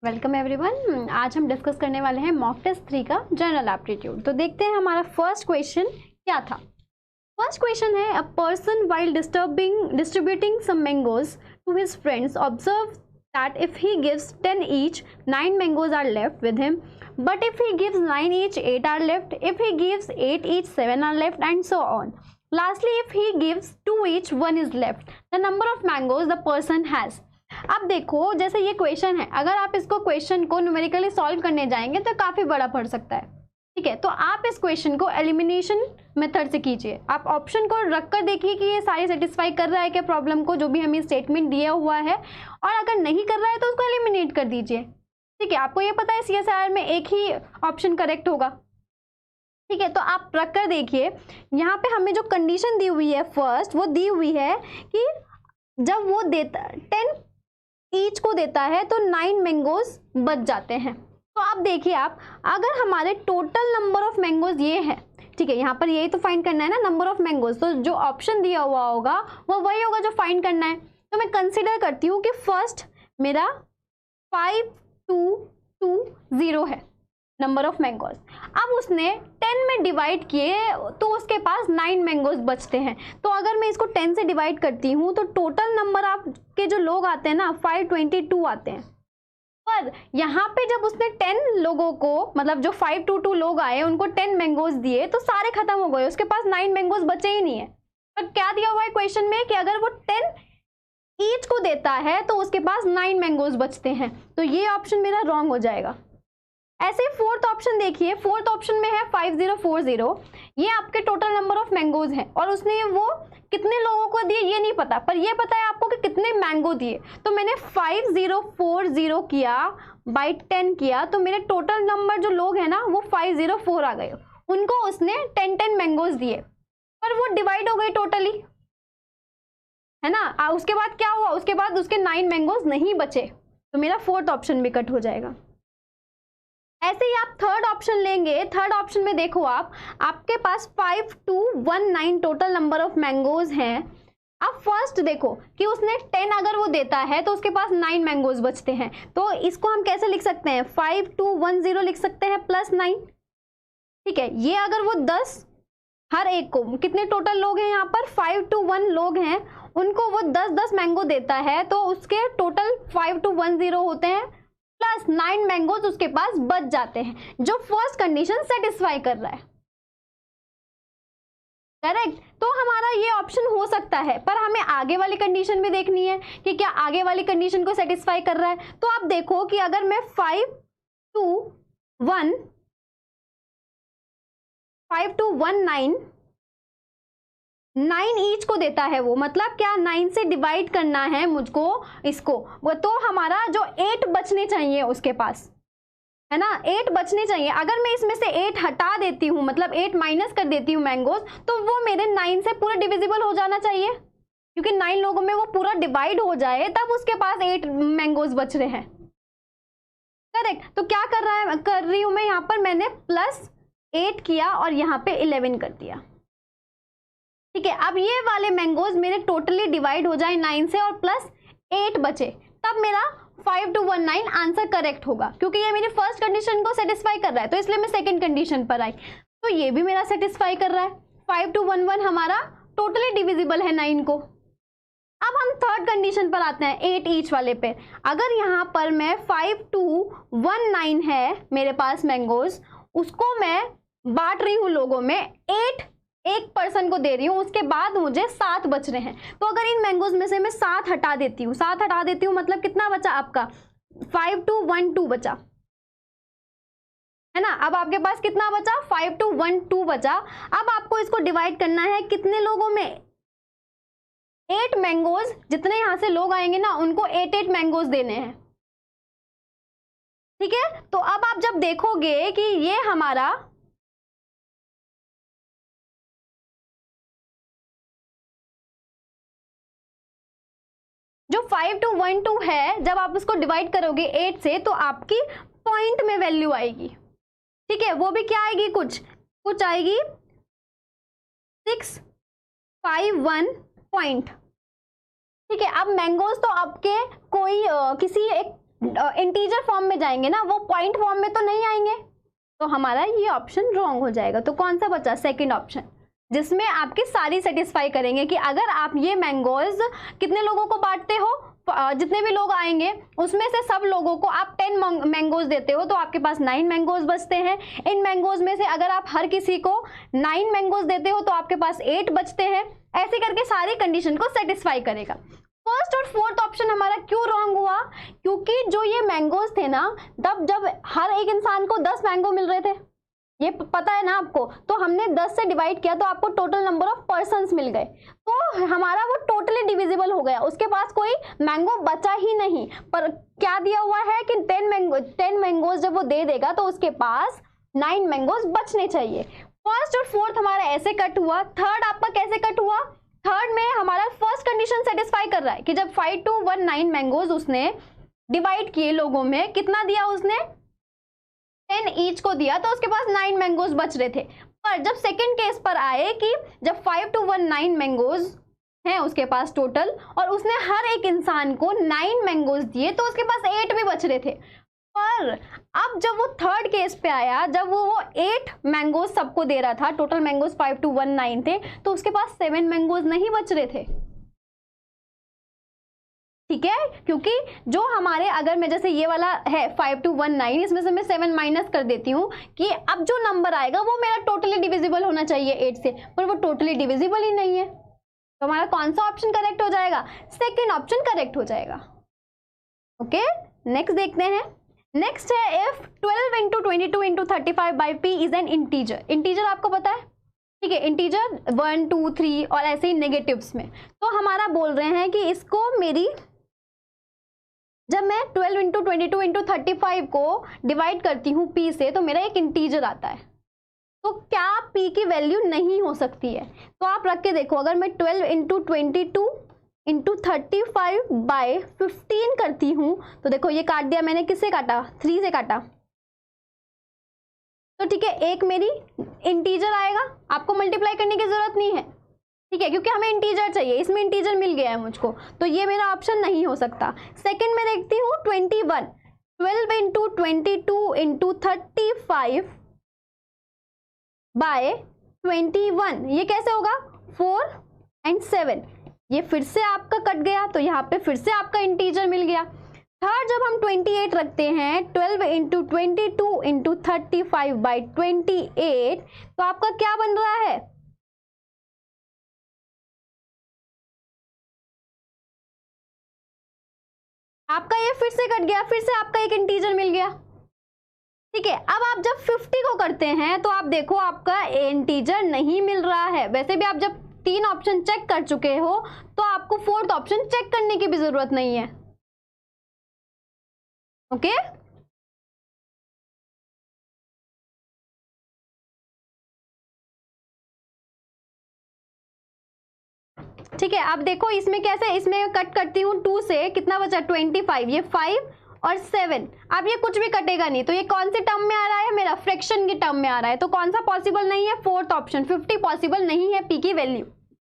Welcome everyone. आज हम discuss करने वाले हैं मॉक टेस्ट 3 का जनरल एप्टीट्यूड। तो देखते हैं हमारा फर्स्ट क्वेश्चन क्या था। फर्स्ट क्वेश्चन है, a person while distributing some mangoes to his friends observe that if he gives 10 each 9 mangoes are left with him, but if he gives 9 each 8 are left, if he gives 8 each 7 are left and so on. Lastly, if he gives 2 each 1 is left, the number of mangoes the person has। अब देखो, जैसे ये question है, अगर आप इसको question को numerically solve करने जाएंगे तो काफी बड़ा पड़ सकता है। ठीक है, तो आप इस क्वेश्चन को एलिमिनेशन मेथड से कीजिए। आप ऑप्शन को रखकर देखिए कि ये सारी सेटिस्फाई कर रहा है क्या प्रॉब्लम को, जो भी हमें स्टेटमेंट दिया हुआ है, और अगर नहीं कर रहा है तो उसको एलिमिनेट कर दीजिए। ठीक है, आपको ये पता है CSIR में एक ही ऑप्शन करेक्ट होगा। ठीक है, तो आप रख कर देखिए। यहाँ पे हमें जो कंडीशन दी हुई है फर्स्ट, वो दी हुई है कि जब वो देता 10 ईच को देता है तो 9 मैंगोज बच जाते हैं। तो आप देखिए, आप अगर हमारे टोटल नंबर ऑफ मैंगोज ये है, ठीक है, यहाँ पर यही तो फाइंड करना है ना, नंबर ऑफ मैंगोज, तो जो ऑप्शन दिया हुआ होगा वो वही होगा जो फाइंड करना है। तो मैं कंसिडर करती हूँ कि फर्स्ट मेरा 5220 है नंबर ऑफ मैंगोज। अब उसने 10 में डिवाइड किए तो उसके पास 9 मैंगोज बचते हैं। तो अगर मैं इसको 10 से डिवाइड करती हूँ तो टोटल नंबर आपके जो लोग आते हैं ना 522 आते हैं। पर यहाँ पे जब उसने 10 लोगों को, मतलब जो 522 लोग आए उनको 10 मैंगोज दिए तो सारे खत्म हो गए, उसके पास 9 मैंगोज बचे ही नहीं है। पर क्या दिया हुआ है क्वेश्चन में कि अगर वो 10 ईच को देता है तो उसके पास 9 मैंगोज बचते हैं। तो ये ऑप्शन मेरा रॉन्ग हो जाएगा। ऐसे ही फोर्थ ऑप्शन देखिए, फोर्थ ऑप्शन में है 5040, ये आपके टोटल नंबर ऑफ मैंगोज हैं और उसने वो कितने लोगों को दिए ये नहीं पता, पर ये पता है आपको कि कितने मैंगो दिए। तो मैंने 5040 किया बाई 10 किया तो मेरे टोटल नंबर जो लोग हैं ना वो 504 आ गए। उनको उसने 10 मैंगोज दिए, पर वो डिवाइड हो गए टोटली, है ना। उसके बाद क्या हुआ, उसके बाद उसके 9 मैंगोज नहीं बचे, तो मेरा फोर्थ ऑप्शन भी कट हो जाएगा। ऐसे ही आप थर्ड ऑप्शन लेंगे। थर्ड ऑप्शन में देखो, आपके पास 5219 टोटल नंबर ऑफ मैंगोज हैं। अब फर्स्ट देखो कि उसने 10 अगर वो देता है तो उसके पास 9 मैंगोज बचते हैं। तो इसको हम कैसे लिख सकते हैं, 5210 लिख सकते हैं प्लस 9। ठीक है, ये अगर वो 10 हर एक को, कितने टोटल लोग हैं यहाँ पर 521 लोग हैं, उनको वो 10 मैंगो देता है तो उसके टोटल 5210 होते हैं प्लस 9 मैंगोज उसके पास बच जाते हैं, जो फर्स्ट कंडीशन सेटिस्फाई कर रहा है। करेक्ट, तो हमारा ये ऑप्शन हो सकता है, पर हमें आगे वाली कंडीशन भी देखनी है कि क्या आगे वाली कंडीशन को सेटिस्फाई कर रहा है। तो आप देखो कि अगर मैं 5219 9 ईच को देता है, वो मतलब क्या 9 से डिवाइड करना है मुझको इसको, वो तो हमारा जो 8 बचने चाहिए उसके पास, है ना, 8 बचने चाहिए। अगर मैं इसमें से 8 हटा देती हूँ, मतलब 8 माइनस कर देती हूँ मैंगोज, तो वो मेरे 9 से पूरा डिविजिबल हो जाना चाहिए, क्योंकि 9 लोगों में वो पूरा डिवाइड हो जाए तब उसके पास 8 मैंगोज बच रहे हैं। करेक्ट, तो क्या कर रही हूं मैं यहाँ पर, मैंने प्लस 8 किया और यहाँ पे 11 कर दिया। ठीक है, अब ये वाले मैंगोज मेरे टोटली डिवाइड हो जाए 9 से और प्लस 8 बचे, तब मेरा 5219 आंसर करेक्ट होगा, क्योंकि ये मेरी फर्स्ट कंडीशन को सेटिस्फाई कर रहा है, तो इसलिए मैं सेकंड कंडीशन पर आई, तो ये भी मेरा सेटिस्फाई कर रहा है। 5211 हमारा टोटली डिविजिबल है 9 को। अब हम थर्ड कंडीशन पर आते हैं, 8 ईच वाले पे। अगर यहाँ पर मैं 5219 है मेरे पास मैंगोज, उसको मैं बांट रही हूँ लोगों में, 8 एक पर्सन को दे रही हूँ, उसके बाद मुझे 7 बच रहे हैं। तो अगर इन मैंगोज में से मैं 7 हटा देती हूँ, 7 हटा देती हूँ मतलब कितना बचा आपका 5212 बचा, है ना। अब आपके पास कितना बचा 5212 बचा। अब आपको इसको डिवाइड करना है कितने लोगों में, 8 मैंगोज, जितने यहां से लोग आएंगे ना उनको 8 मैंगोज देने हैं। ठीक है, तो अब आप जब देखोगे कि ये हमारा जो 5212 है, जब आप उसको डिवाइड करोगे 8 से तो आपकी पॉइंट में वैल्यू आएगी। ठीक है, वो भी क्या आएगी, कुछ आएगी 651 पॉइंट। ठीक है, अब मैंगोज तो आपके कोई किसी एक इंटीजर फॉर्म में जाएंगे ना, वो पॉइंट फॉर्म में तो नहीं आएंगे, तो हमारा ये ऑप्शन रॉन्ग हो जाएगा। तो कौन सा बचा? सेकंड ऑप्शन, जिसमें आपकी सारी सेटिस्फाई करेंगे कि अगर आप ये मैंगोज कितने लोगों को बांटते हो, जितने भी लोग आएंगे उसमें से सब लोगों को आप 10 मैंगोज देते हो तो आपके पास 9 मैंगोज बचते हैं। इन मैंगोज में से अगर आप हर किसी को 9 मैंगोज देते हो तो आपके पास 8 बचते हैं। ऐसे करके सारी कंडीशन को सेटिस्फाई करेगा। फर्स्ट और फोर्थ ऑप्शन हमारा क्यों रॉन्ग हुआ? क्योंकि जो ये मैंगोज थे ना, तब जब हर एक इंसान को 10 मैंगो मिल रहे थे, ये पता है ना आपको, तो हमने 10 से डिवाइड किया तो आपको टोटल नंबर ऑफ पर्सन्स मिल गए, तो हमारा वो टोटली डिविजिबल हो गया, उसके पास कोई मैंगो बचा ही नहीं। पर क्या दिया हुआ है कि 10 मैंगोज जब वो दे देगा तो उसके पास 9 मैंगोज बचने चाहिए। फर्स्ट और फोर्थ हमारा ऐसे कट हुआ। थर्ड आपका कैसे कट हुआ? थर्ड में हमारा फर्स्ट कंडीशन सेटिस्फाई कर रहा है कि जब 5 to 1 9 मैंगोज उसने डिवाइड किए लोगों में, कितना दिया उसने? 10 ईच को दिया, तो उसके पास 9 मैंगोज बच रहे थे। पर जब सेकंड केस पर आए कि जब 5 to 1 9 मैंगोज हैं उसके पास टोटल, और उसने हर एक इंसान को 9 मैंगोज दिए, तो उसके पास 8 भी बच रहे थे। पर अब जब वो थर्ड केस पे आया, जब वो 8 मैंगोज सबको दे रहा था, टोटल मैंगोज 5 to 1 9 थे, तो उसके पास 7 मैंगोज नहीं बच रहे थे। ठीक है, क्योंकि जो हमारे, अगर मैं जैसे ये वाला है 5 to 1 9, इसमें से मैं 7 माइनस कर देती हूँ कि अब जो नंबर आएगा वो मेरा टोटली डिविजिबल होना चाहिए 8 से, पर वो टोटली डिविजिबल ही नहीं है। तो हमारा कौन सा ऑप्शन करेक्ट हो जाएगा? सेकेंड ऑप्शन करेक्ट हो जाएगा। ओके, नेक्स्ट देखते हैं। नेक्स्ट है if 12 into 22 into 35 by p is an integer. Integer आपको पता है, ठीक है, इंटीजर 1 2 3 और ऐसे ही नेगेटिव्स में। तो हमारा बोल रहे हैं कि इसको मेरी, जब मैं 12 into 22 into 35 को डिवाइड करती हूँ p से, तो मेरा एक इंटीजर आता है। तो क्या p की वैल्यू नहीं हो सकती है? तो आप रख के देखो, अगर मैं 12 into 22 into 35 by 15 करती हूँ, तो देखो ये काट दिया मैंने, किससे काटा? 3 से काटा। तो ठीक है, एक मेरी इंटीजर आएगा, आपको मल्टीप्लाई करने की जरूरत नहीं है, ठीक है, क्योंकि हमें इंटीजर चाहिए, इसमें इंटीजर मिल गया है मुझको, तो ये मेरा ऑप्शन नहीं हो सकता। सेकंड में देखती हूँ 21, 12 into 22 into 35 by 21, ये कैसे होगा? 4 and 7, ये फिर से आपका कट गया, तो यहाँ पे फिर से आपका इंटीजर मिल गया। थर्ड, जब हम 28 रखते हैं 12 into 22 into 35 by 28, तो आपका क्या बन रहा है? आपका ये फिर से कट गया, फिर से आपका एक इंटीजर मिल गया। ठीक है, अब आप जब 50 को करते हैं तो आप देखो आपका इंटीजर नहीं मिल रहा है। वैसे भी आप जब 3 ऑप्शन चेक कर चुके हो तो आपको फोर्थ ऑप्शन चेक करने की भी जरूरत नहीं है। ओके, ठीक है, अब देखो इसमें कैसे, इसमें कट करती हूँ 2 से, कितना बचा? 25, ये 5 और 7। अब ये कुछ भी कटेगा नहीं, तो ये कौन से टर्म में आ रहा है? मेरा फ्रैक्शन की टर्म में आ रहा है, तो कौन सा पॉसिबल नहीं है? फोर्थ ऑप्शन, 50 पॉसिबल नहीं है p की वैल्यू।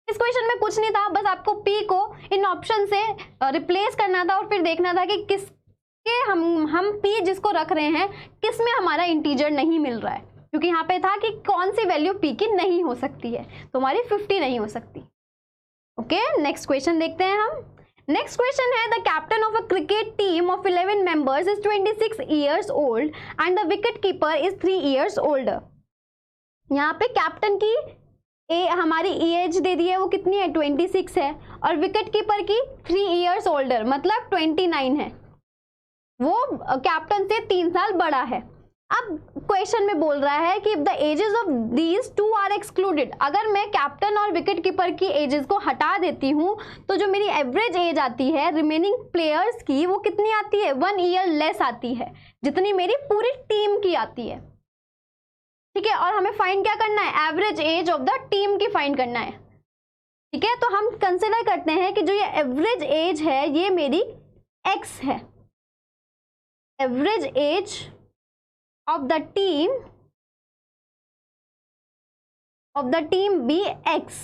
इस क्वेश्चन में कुछ नहीं था, बस आपको p को इन ऑप्शन से रिप्लेस करना था और फिर देखना था कि किसके हम p जिसको रख रहे हैं किसमें हमारा इंटीजर नहीं मिल रहा है, क्योंकि यहाँ पे था कि कौन सी वैल्यू p की नहीं हो सकती है, तो हमारी 50 नहीं हो सकती। ओके, नेक्स्ट क्वेश्चन देखते हैं हम। नेक्स्ट क्वेश्चन है, the captain of a cricket team of 11 members is 26 years old and the wicket keeper is 3 years older। यहाँ पे कैप्टन की हमारी एज दे दी है, वो कितनी है? 26 है, और विकेट कीपर की 3 years older मतलब 29 है, वो कैप्टन से 3 साल बड़ा है। अब क्वेश्चन में बोल रहा है कि the ages of these two are excluded. अगर मैं कैप्टन और विकेट कीपर की एजेस को हटा देती हूँ तो जो मेरी एवरेज एज आती है रिमेनिंग प्लेयर्स की, वो कितनी आती है? 1 year लेस आती है, जितनी मेरी पूरी टीम की आती है। ठीक है, और हमें फाइंड क्या करना है? Average age of the team की फाइंड करना है। ठीक है, तो हम कंसिडर करते हैं कि जो ये एवरेज एज है ये मेरी x है, average age of the team be x।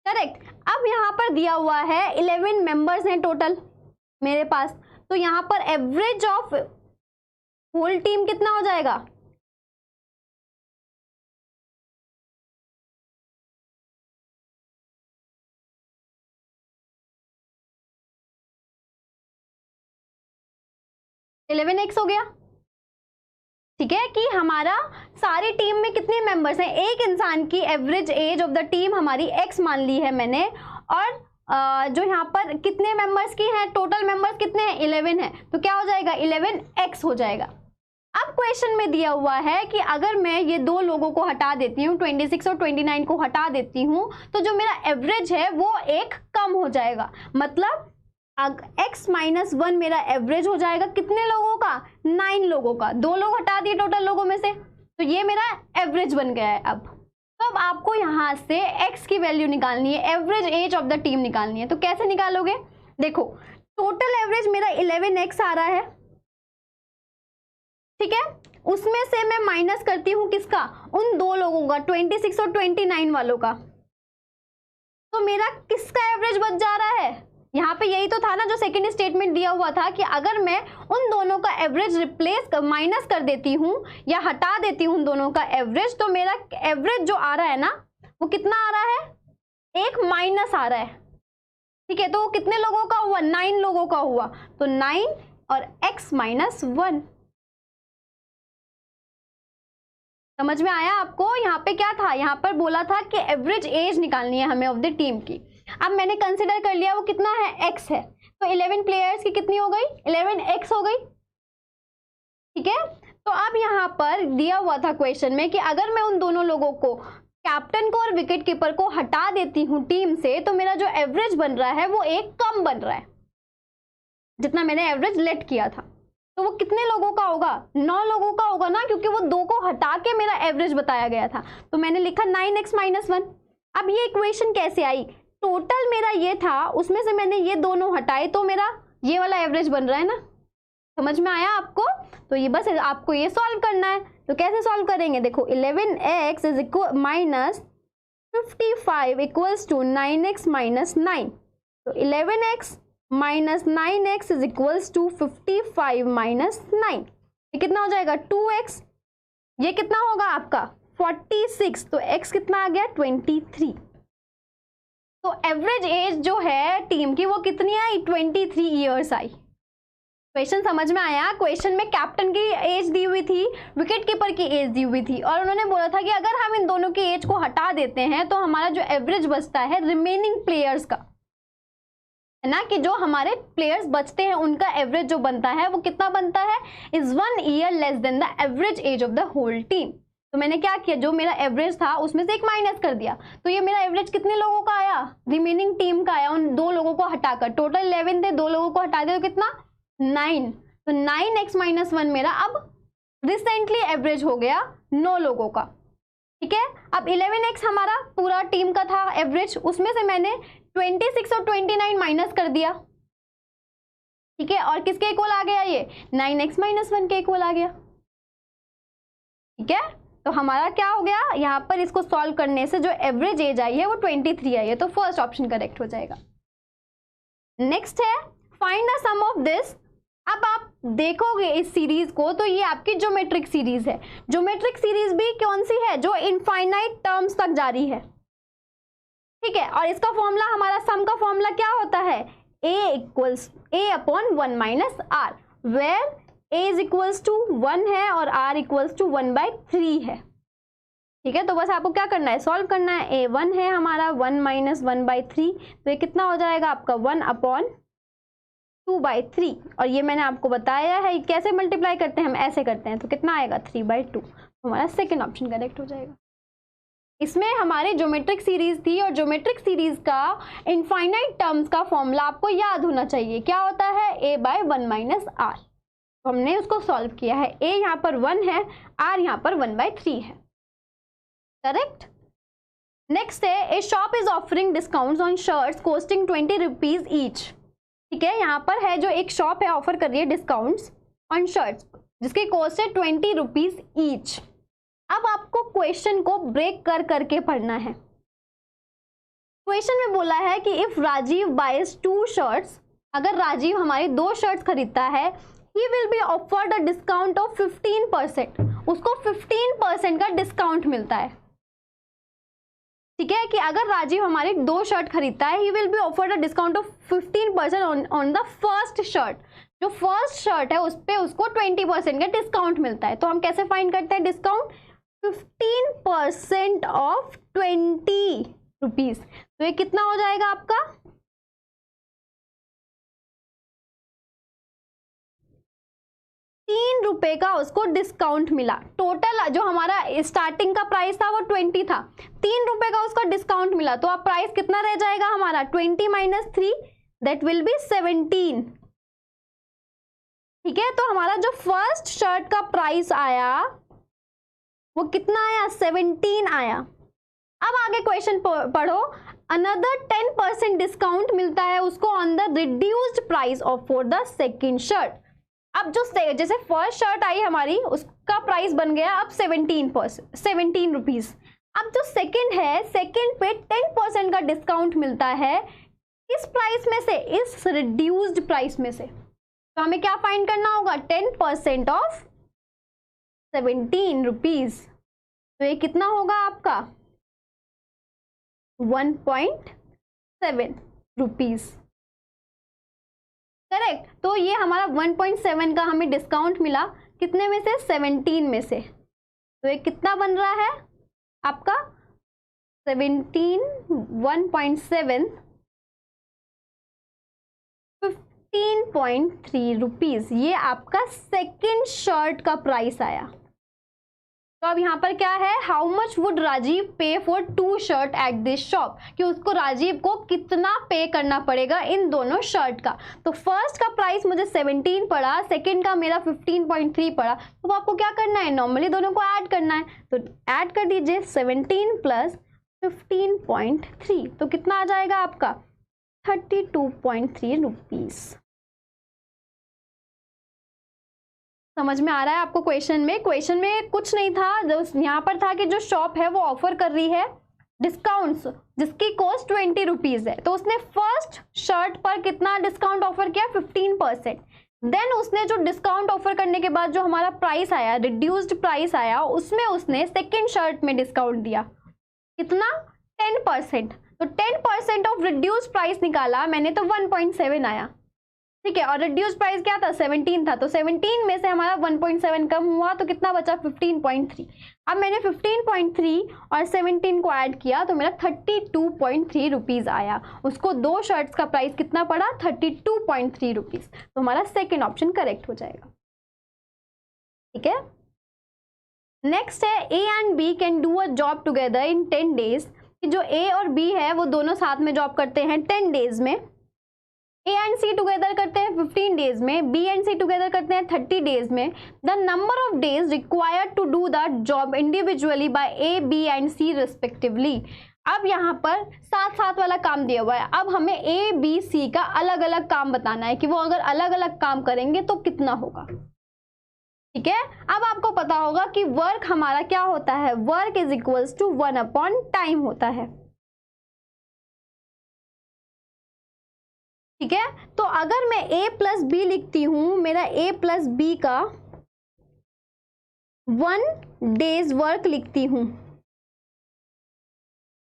Correct. अब यहां पर दिया हुआ है 11 मेंबर्स हैं टोटल, मेरे पास, तो यहाँ पर एवरेज ऑफ होल टीम कितना हो जाएगा? इलेवन एक्स हो गया। ठीक है कि हमारा सारी टीम में कितने मेंबर्स हैं, एक इंसान की average age of the team हमारी एक्स मान ली है मैंने, और जो यहाँ पर कितने मेंबर्स की है, टोटल मेंबर्स कितने हैं, 11 है, तो क्या हो जाएगा 11x हो जाएगा। अब क्वेश्चन में दिया हुआ है कि अगर मैं ये दो लोगों को हटा देती हूँ, 26 और 29 को हटा देती हूँ, तो जो मेरा एवरेज है वो एक कम हो जाएगा। मतलब x माइनस 1 मेरा एवरेज हो जाएगा कितने लोगों का, 9 लोगों का। 2 लोग हटा दिए टोटल लोगों में से, तो ये मेरा एवरेज बन गया है। अब आपको यहाँ से x की वैल्यू निकालनी है, average age of the team निकालनी है। तो कैसे निकालोगे? देखो टोटल एवरेज मेरा 11x आ रहा है, ठीक है, उसमें से मैं माइनस करती हूँ किसका, उन दो लोगों का, 26 और 29 वालों का, तो मेरा किसका एवरेज बच जा रहा है? यहाँ पे यही तो था ना जो सेकंड स्टेटमेंट दिया हुआ था कि अगर मैं उन दोनों का एवरेज रिप्लेस माइनस कर देती हूँ या हटा देती हूँ उन दोनों का एवरेज, तो मेरा एवरेज जो आ रहा है ना वो कितना आ रहा है, एक माइनस आ रहा है। ठीक है, तो वो कितने लोगों का हुआ, 9 लोगों का हुआ, तो 9 और x माइनस 1। समझ में आया आपको? यहाँ पे क्या था, यहाँ पर बोला था कि एवरेज एज निकालनी है हमें ऑफ द टीम की। अब मैंने कंसिडर कर लिया वो कितना है, x है, तो 11 प्लेयर्स की कितनी हो गई, 11x हो गई। ठीक है, तो अब यहाँ पर दिया हुआ था क्वेश्चन में कि अगर मैं उन दोनों लोगों को, कैप्टन को और विकेट कीपर को हटा देती हूँ टीम से, तो मेरा जो एवरेज बन रहा है वो एक कम बन रहा है जितना मैंने एवरेज लेट किया था। तो वो कितने लोगों का होगा, 9 लोगों का होगा ना, क्योंकि वो 2 को हटा के मेरा एवरेज बताया गया था, तो मैंने लिखा 9x माइनस 1। अब ये इक्वेशन कैसे आई, टोटल मेरा ये था, उसमें से मैंने ये दोनों हटाए, तो मेरा ये वाला एवरेज बन रहा है ना। समझ में आया आपको? तो ये बस आपको ये सॉल्व करना है। तो कैसे सॉल्व करेंगे, देखो 11x is equal minus 55 equals to 9x minus 9, तो 11x minus 9x is equals to 55 minus 9, ये कितना हो जाएगा 2x, ये कितना होगा आपका 46, तो x कितना आ गया 23। तो एवरेज एज जो है टीम की वो कितनी आई, 23 ईयर्स आई। क्वेश्चन समझ में आया? क्वेश्चन में कैप्टन की एज दी हुई थी, विकेट कीपर की एज दी हुई थी, और उन्होंने बोला था कि अगर हम इन दोनों की एज को हटा देते हैं तो हमारा जो एवरेज बचता है रिमेनिंग प्लेयर्स का, है ना, कि जो हमारे प्लेयर्स बचते हैं उनका एवरेज जो बनता है वो कितना बनता है, is 1 year less than the average age of the whole team. तो मैंने क्या किया, जो मेरा एवरेज था उसमें से एक माइनस कर दिया, तो ये मेरा एवरेज कितने लोगों का आया, रिमेनिंग टीम का आया, उन 2 लोगों को हटाकर। टोटल 11 थे, 2 लोगों को हटा दिया तो कितना 9, तो 9x माइनस 1 मेरा अब रिसेंटली एवरेज हो गया 9 लोगों का। ठीक है, अब 11x हमारा पूरा टीम का था एवरेज, उसमें से मैंने 26 और 29 माइनस कर दिया। ठीक है, और किसके इक्वल आ गया, ये 9x माइनस 1 के इक्वल आ गया। ठीक है, तो हमारा क्या हो गया, यहाँ पर इसको सॉल्व करने से जो एवरेज एज आई है वो 23 आई है, तो फर्स्ट ऑप्शन करेक्ट हो जाएगा। नेक्स्ट है find the sum of this. अब आप देखोगे इस सीरीज को तो ये आपकी ज्योमेट्रिक सीरीज है। ज्योमेट्रिक सीरीज भी कौन सी है, जो इनफाइनाइट टर्म्स तक जारी है। ठीक है, और इसका फॉर्मूला, हमारा सम का फॉर्मूला क्या होता है, a equals a upon 1 minus r, where a is equals to 1 है और r इक्वल्स टू 1/3 है। ठीक है, तो बस आपको क्या करना है, सॉल्व करना है। a 1 है हमारा, 1 माइनस 1/3, तो ये कितना हो जाएगा आपका 1 अपॉन 2/3, और ये मैंने आपको बताया है कैसे मल्टीप्लाई करते हैं, हम ऐसे करते हैं, तो कितना आएगा 3/2। हमारा सेकेंड ऑप्शन करेक्ट हो जाएगा। इसमें हमारे ज्योमेट्रिक सीरीज थी, और ज्योमेट्रिक सीरीज का इनफाइनाइट टर्म्स का फॉर्मूला आपको याद होना चाहिए, क्या होता है, a/1 माइनस r। तो हमने उसको सॉल्व किया है, a यहाँ पर 1 है, r यहाँ पर 1/3 है। करेक्ट। नेक्स्ट है, ए shop is offering discounts on shirts costing 20 rupees each. ठीक है, यहाँ पर है जो एक शॉप है, ऑफर कर रही है डिस्काउंट्स ऑन शर्ट्स जिसकी कॉस्ट है 20 रुपीज ईच। अब आपको क्वेश्चन को ब्रेक कर करके पढ़ना है। क्वेश्चन में बोला है कि इफ राजीव बाइज 2 शर्ट्स अगर राजीव हमारी 2 शर्ट्स खरीदता है, he will be offered a discount of 15%, उसको 15% का डिस्काउंट मिलता है। ठीक है, कि अगर राजीव हमारी 2 शर्ट खरीदता है, he will be offered a discount of 15% on the first shirt. जो फर्स्ट शर्ट है उस पे उसको 20% का डिस्काउंट मिलता है। तो हम कैसे फाइंड करते हैं डिस्काउंट? 15% of 20 rupees. तो ये कितना हो जाएगा आपका? 3 रुपए का उसको डिस्काउंट मिला। टोटल जो हमारा स्टार्टिंग का प्राइस था वो 20 था, 3 रुपए का उसको डिस्काउंट मिला, तो अब प्राइस कितना रह जाएगा हमारा? 20 - 3, दैट विल बी 17। ठीक है, तो हमारा जो फर्स्ट शर्ट का प्राइस आया वो कितना आया? 17 आया। अब आगे क्वेश्चन पढ़ो। अनदर 10% डिस्काउंट मिलता है उसको on the reduced price of for the second shirt. अब जो जैसे फर्स्ट शर्ट आई हमारी उसका प्राइस बन गया अब 17 रुपीज। अब जो सेकंड है, सेकंड पे 10% का डिस्काउंट मिलता है इस प्राइस में से, इस रिड्यूस्ड प्राइस में से। तो हमें क्या फाइंड करना होगा? 10% ऑफ 17 रुपीज। तो ये कितना होगा आपका? 1.7 रुपीज। करेक्ट। तो ये हमारा 1.7 का हमें डिस्काउंट मिला, कितने में से? 17 में से। तो ये कितना बन रहा है आपका? 17, 1.7, 15.3 रुपीज। ये आपका सेकेंड शर्ट का प्राइस आया। तो अब यहाँ पर क्या है? हाउ मच वुड राजीव पे for 2 shirt at this shop, कि उसको राजीव को कितना पे करना पड़ेगा इन दोनों शर्ट का। तो फर्स्ट का प्राइस मुझे 17 पड़ा, सेकंड का मेरा 15.3 पड़ा। तो आपको क्या करना है? नॉर्मली दोनों को ऐड करना है। तो ऐड कर दीजिए 17 + 15.3, तो कितना आ जाएगा आपका? 32.3 रुपीज। समझ में आ रहा है आपको? क्वेश्चन में कुछ नहीं था, जो यहाँ पर था कि जो शॉप है वो ऑफर कर रही है डिस्काउंट्स जिसकी कॉस्ट 20 रुपीज है। तो उसने फर्स्ट शर्ट पर कितना डिस्काउंट ऑफर किया? 15%। देन उसने जो डिस्काउंट ऑफर करने के बाद जो हमारा प्राइस आया, रिड्यूस्ड प्राइस आया, उसमें उसने सेकेंड शर्ट में डिस्काउंट दिया। कितना? 10%। तो 10% ऑफ रिड्यूस्ड प्राइस निकाला मैंने, तो 1.7 आया। ठीक है, और रिड्यूस प्राइस क्या था? 17 था। तो 17 में से हमारा 1.7 कम हुआ, तो कितना बचा? 15.3। अब मैंने 15.3 और 17 को ऐड किया तो मेरा 32.3 रुपीज आया। उसको 2 शर्ट्स का प्राइस कितना पड़ा? 32.3 रुपीज। तो हमारा सेकेंड ऑप्शन करेक्ट हो जाएगा। ठीक है, नेक्स्ट है A and B can do a job together in 10 days. जो ए और बी है वो दोनों साथ में जॉब करते हैं 10 डेज में। ए एंड सी टुगेदर करते हैं 15 डेज में, बी एंड सी टुगेदर करते हैं 30 डेज में। The number of days required to do the job individually by A, B and C respectively. अब यहाँ पर साथ साथ वाला काम दिया हुआ है। अब हमें ए, बी, सी का अलग अलग काम बताना है कि वो अगर अलग अलग काम करेंगे तो कितना होगा। ठीक है, अब आपको पता होगा कि वर्क हमारा क्या होता है? वर्क इज इक्वल्स टू 1/टाइम होता है। ठीक है, तो अगर मैं a + b लिखती हूं, मेरा a + b का 1 डेज वर्क लिखती हूं,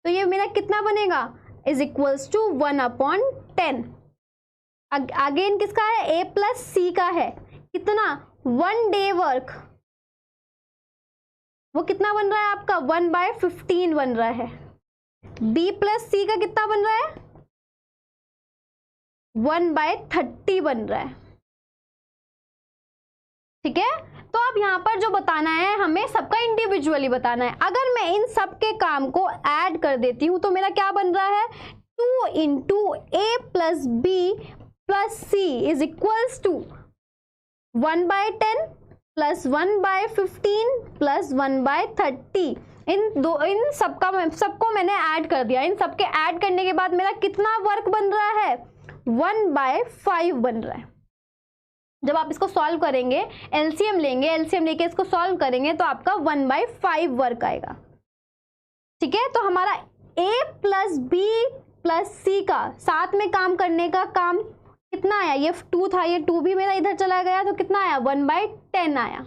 तो ये मेरा कितना बनेगा? Is equals to 1/10। अगेन किसका है? a + c का है। कितना? 1 डे वर्क। वो कितना बन रहा है आपका? 1/15 बन रहा है। b + c का कितना बन रहा है? 1/30 बन रहा है। ठीक है, तो अब यहाँ पर जो बताना है हमें सबका इंडिविजुअली बताना है। अगर मैं इन सब के काम को ऐड कर देती हूं तो मेरा क्या बन रहा है? 2 × a + b + c is equals to 1/10 + 1/15 + 1/30। इन सबको मैंने ऐड कर दिया। इन सबके ऐड करने के बाद मेरा कितना वर्क बन रहा है? 1/5 बन रहा है। जब आप इसको सॉल्व करेंगे, एलसीएम लेके इसको सॉल्व करेंगे तो आपका 1/5 वर्क आएगा। ठीक है, तो हमारा a + b + c का साथ में काम करने का काम कितना आया, ये 2 था, ये 2 भी मेरा इधर चला गया तो कितना आया 1/10 आया।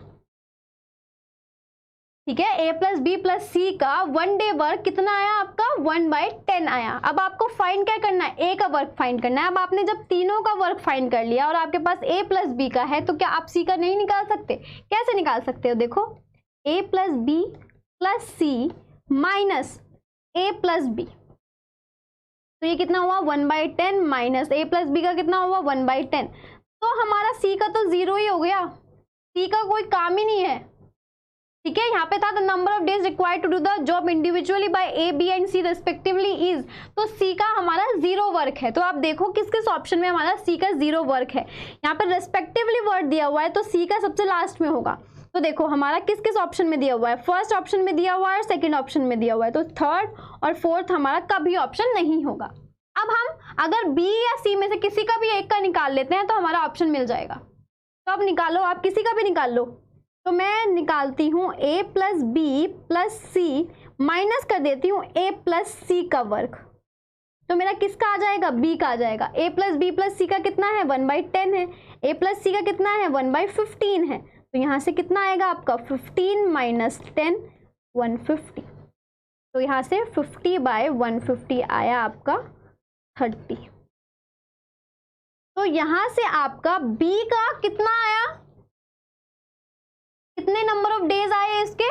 ठीक है, a प्लस बी प्लस सी का 1 डे वर्क कितना आया आपका 1/10 आया। अब आपको फाइंड क्या करना है, a का वर्क फाइंड करना है। अब आपने जब तीनों का वर्क फाइंड कर लिया और आपके पास a प्लस बी का है तो क्या आप c का नहीं निकाल सकते? कैसे निकाल सकते हो, देखो a plus B plus C minus a plus B, तो ये कितना हुआ 1/10 माइनस a प्लस बी का कितना हुआ 1/10, तो हमारा c का तो 0 ही हो गया, c का कोई काम ही नहीं है। ठीक है, यहाँ पे था the number of days required to do the job individually by A B and C respectively is, तो सी का हमारा 0 वर्क है। तो आप देखो किस किस ऑप्शन में हमारा सी का 0 वर्क है। यहाँ पे रेस्पेक्टिवली वर्ड दिया हुआ है तो सी का सबसे लास्ट में होगा। तो देखो हमारा किस किस ऑप्शन में दिया हुआ है, फर्स्ट ऑप्शन में दिया हुआ है और सेकेंड ऑप्शन में दिया हुआ है, तो थर्ड और फोर्थ हमारा कभी ऑप्शन नहीं होगा। अब हम अगर बी या सी में से किसी का भी एक का निकाल लेते हैं तो हमारा ऑप्शन मिल जाएगा। तो अब निकालो, आप किसी का भी निकाल लो। तो मैं निकालती हूँ a plus B plus C minus कर देती हूँ a प्लस सी का वर्क, तो मेरा किसका आ जाएगा b का आ जाएगा। a प्लस बी प्लस सी का कितना है 1/10 है, a प्लस सी का कितना है 1/15 है, तो यहाँ से कितना आएगा आपका 15 माइनस 10 150, तो यहाँ से 50/150 आया आपका 30। तो यहाँ से आपका b का कितना आया, कितने नंबर ऑफ डेज आए इसके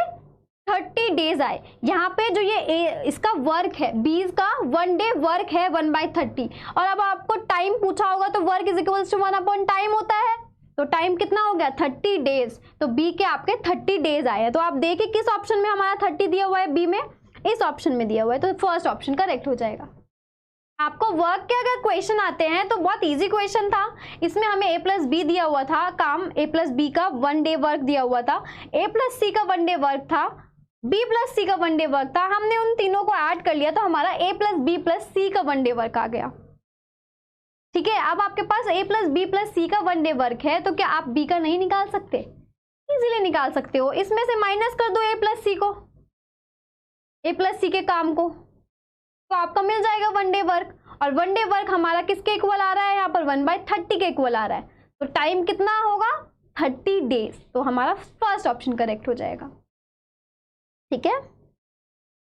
30 डेज आए। यहाँ पे जो ये इसका वर्क है 20 का 1 डे वर्क है 1/30, और अब आपको टाइम पूछा होगा तो वर्क इज इक्वल्स टू 1/टाइम होता है, तो टाइम कितना हो गया 30 डेज, तो बी के आपके 30 डेज आए। तो आप देखिए किस ऑप्शन में हमारा 30 दिया हुआ है, बी में, इस ऑप्शन में दिया हुआ है, तो फर्स्ट ऑप्शन करेक्ट हो जाएगा। आपको वर्क के अगर क्वेश्चन आते हैं तो बहुत इजी क्वेश्चन था, इसमें हमें a प्लस बी दिया हुआ था काम, a प्लस बी का 1 डे वर्क दिया हुआ था, a प्लस सी का 1 डे वर्क था, b प्लस सी का 1 डे वर्क था, हमने उन तीनों को ऐड कर लिया तो हमारा a प्लस बी प्लस सी का 1 डे वर्क आ गया। ठीक है, अब आपके पास a प्लस बी प्लस सी का 1 डे वर्क है तो क्या आप b का नहीं निकाल सकते? इजीली निकाल सकते हो, इसमें से माइनस कर दो a प्लस सी को, a प्लस सी के काम को, तो आपका मिल जाएगा 1 डे वर्क, और 1 डे वर्क हमारा किसके इक्वल आ रहा है, यहाँ पर 1/30 के इक्वल आ रहा है, तो टाइम कितना होगा 30 डेज, तो हमारा फर्स्ट ऑप्शन करेक्ट हो जाएगा। ठीक है,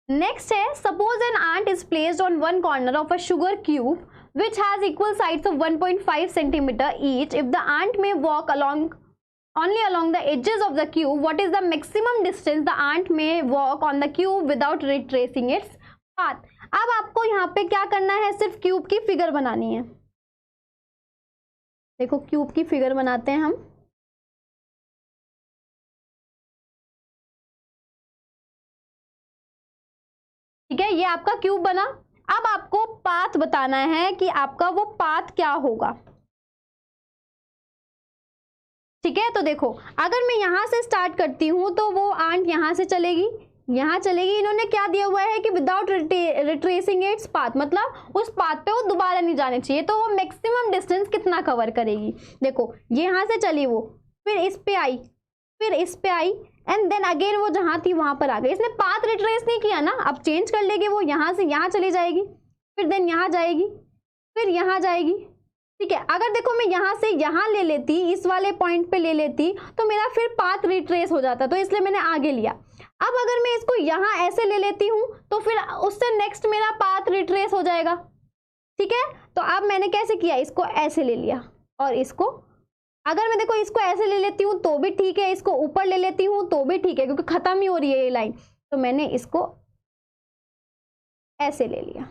नेक्स्ट है suppose an ant is placed on one corner of a sugar cube which has equal sides of 1.5 centimetre each. If the ant may walk along only along the edges of the cube, what is the maximum distance the ant may walk on the cube without retracing its path? अब आपको यहाँ पे क्या करना है, सिर्फ cube की figure बनानी है। देखो क्यूब की फिगर बनाते हैं हम। ठीक है, ये आपका क्यूब बना। अब आपको पाथ बताना है कि आपका वो पाथ क्या होगा। ठीक है, तो देखो अगर मैं यहां से स्टार्ट करती हूं तो वो आंट यहां से चलेगी, यहाँ चलेगी। इन्होंने क्या दिया हुआ है कि विदाउट रिट्रेसिंग इट्स पाथ, मतलब उस पाथ पे वो दोबारा नहीं जाने चाहिए, तो वो मैक्सिमम डिस्टेंस कितना कवर करेगी। देखो ये यहाँ से चली वो, फिर इस पे आई, फिर इस पे आई, एंड देन अगेन वो जहाँ थी वहां पर आ गई। इसने पाथ रिट्रेस नहीं किया ना, अब चेंज कर लेगी, वो यहाँ से यहाँ चली जाएगी, फिर देन यहाँ जाएगी, फिर यहाँ जाएगी। ठीक है, अगर देखो मैं यहाँ से यहाँ ले लेती, इस वाले पॉइंट पे ले लेती, तो मेरा फिर पाथ रिट्रेस हो जाता, तो इसलिए मैंने आगे लिया। अब अगर मैं इसको यहाँ ऐसे ले लेती हूँ तो फिर उससे नेक्स्ट मेरा पाथ रिट्रेस हो जाएगा। ठीक है, तो अब मैंने कैसे किया, इसको ऐसे ले लिया, और इसको अगर मैं देखो इसको ऐसे ले लेती हूँ तो भी ठीक है, इसको ऊपर ले लेती हूँ तो भी ठीक है, क्योंकि खत्म ही हो रही है ये लाइन, तो मैंने इसको ऐसे ले लिया।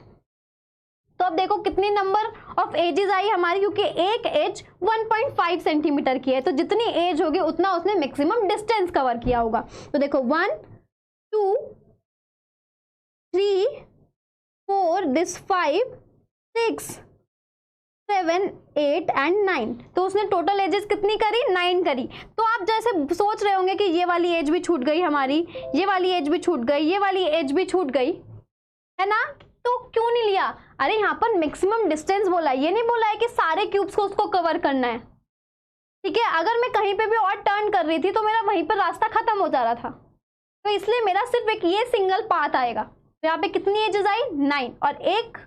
तो अब देखो कितनी नंबर ऑफ एजेस आई हमारी, क्योंकि एक एज 1.5 सेंटीमीटर की है, तो जितनी एज होगी उतना उसने मैक्सिमम डिस्टेंस कवर किया होगा। तो देखो 1 2 3 4 दिस 5 6 7 8 एंड 9, तो उसने टोटल एजेस कितनी करी, 9 करी। तो आप जैसे सोच रहे होंगे कि ये वाली एज भी छूट गई हमारी, ये वाली एज भी छूट गई, ये वाली एज भी छूट गई, है ना, तो क्यों नहीं लिया? अरे यहाँ पर मैक्सिमम डिस्टेंस बोला है, ये नहीं बोला है कि सारे क्यूब्स को उसको कवर करना है। ठीक है, अगर मैं कहीं पे भी और टर्न कर रही थी तो मेरा वहीं पर रास्ता खत्म हो जा रहा था, तो इसलिए मेरा सिर्फ एक ये सिंगल पाथ आएगा। तो यहाँ पे कितनी एजेस आई, 9, और एक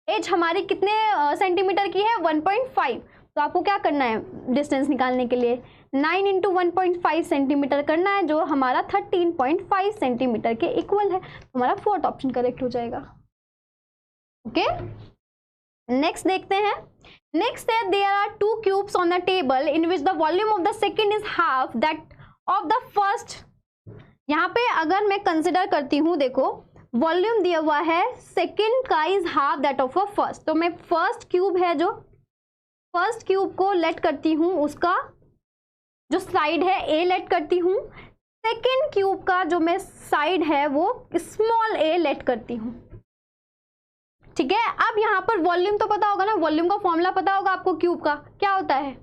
एज हमारी कितने सेंटीमीटर की है, 1.5, तो आपको क्या करना है डिस्टेंस निकालने के लिए 9 इंटू 1.5 सेंटीमीटर करना है, जो हमारा 13.5 सेंटीमीटर के इक्वल है। हमारा फोर्थ ऑप्शन करेक्ट हो जाएगा। ओके, नेक्स्ट देखते हैं। नेक्स्ट है there are 2 cubes on the table in which the volume of the second is half that of the first. यहाँ पे अगर मैं कंसिडर करती हूँ, देखो वॉल्यूम दिया हुआ है सेकेंड का is half that of a first, तो मैं फर्स्ट क्यूब है जो फर्स्ट क्यूब को लेट करती हूँ, उसका जो साइड है ए लेट करती हूँ। सेकेंड क्यूब का जो मैं साइड है वो स्मॉल ए लेट करती हूँ। ठीक है, अब यहाँ पर वॉल्यूम तो पता होगा ना, वॉल्यूम का फॉर्मूला पता होगा आपको, क्यूब का क्या होता है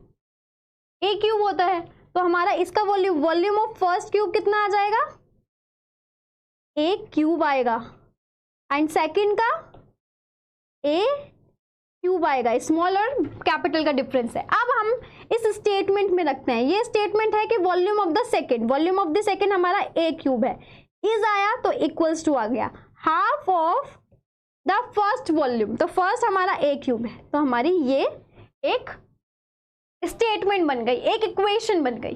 ए क्यूब होता है। तो हमारा इसका वॉल्यूम ऑफ फर्स्ट क्यूब कितना आ जाएगा, ए क्यूब आएगा, एंड सेकंड का ए क्यूब आएगा। स्मॉल और कैपिटल का डिफरेंस है। अब हम इस स्टेटमेंट में रखते हैं, ये स्टेटमेंट है कि वॉल्यूम ऑफ द सेकंड हमारा ए क्यूब है, इज आया तो इक्वल्स टू आ गया half of the first volume, तो फर्स्ट हमारा ए क्यूब है, तो हमारी ये एक स्टेटमेंट बन गई, एक इक्वेशन बन गई।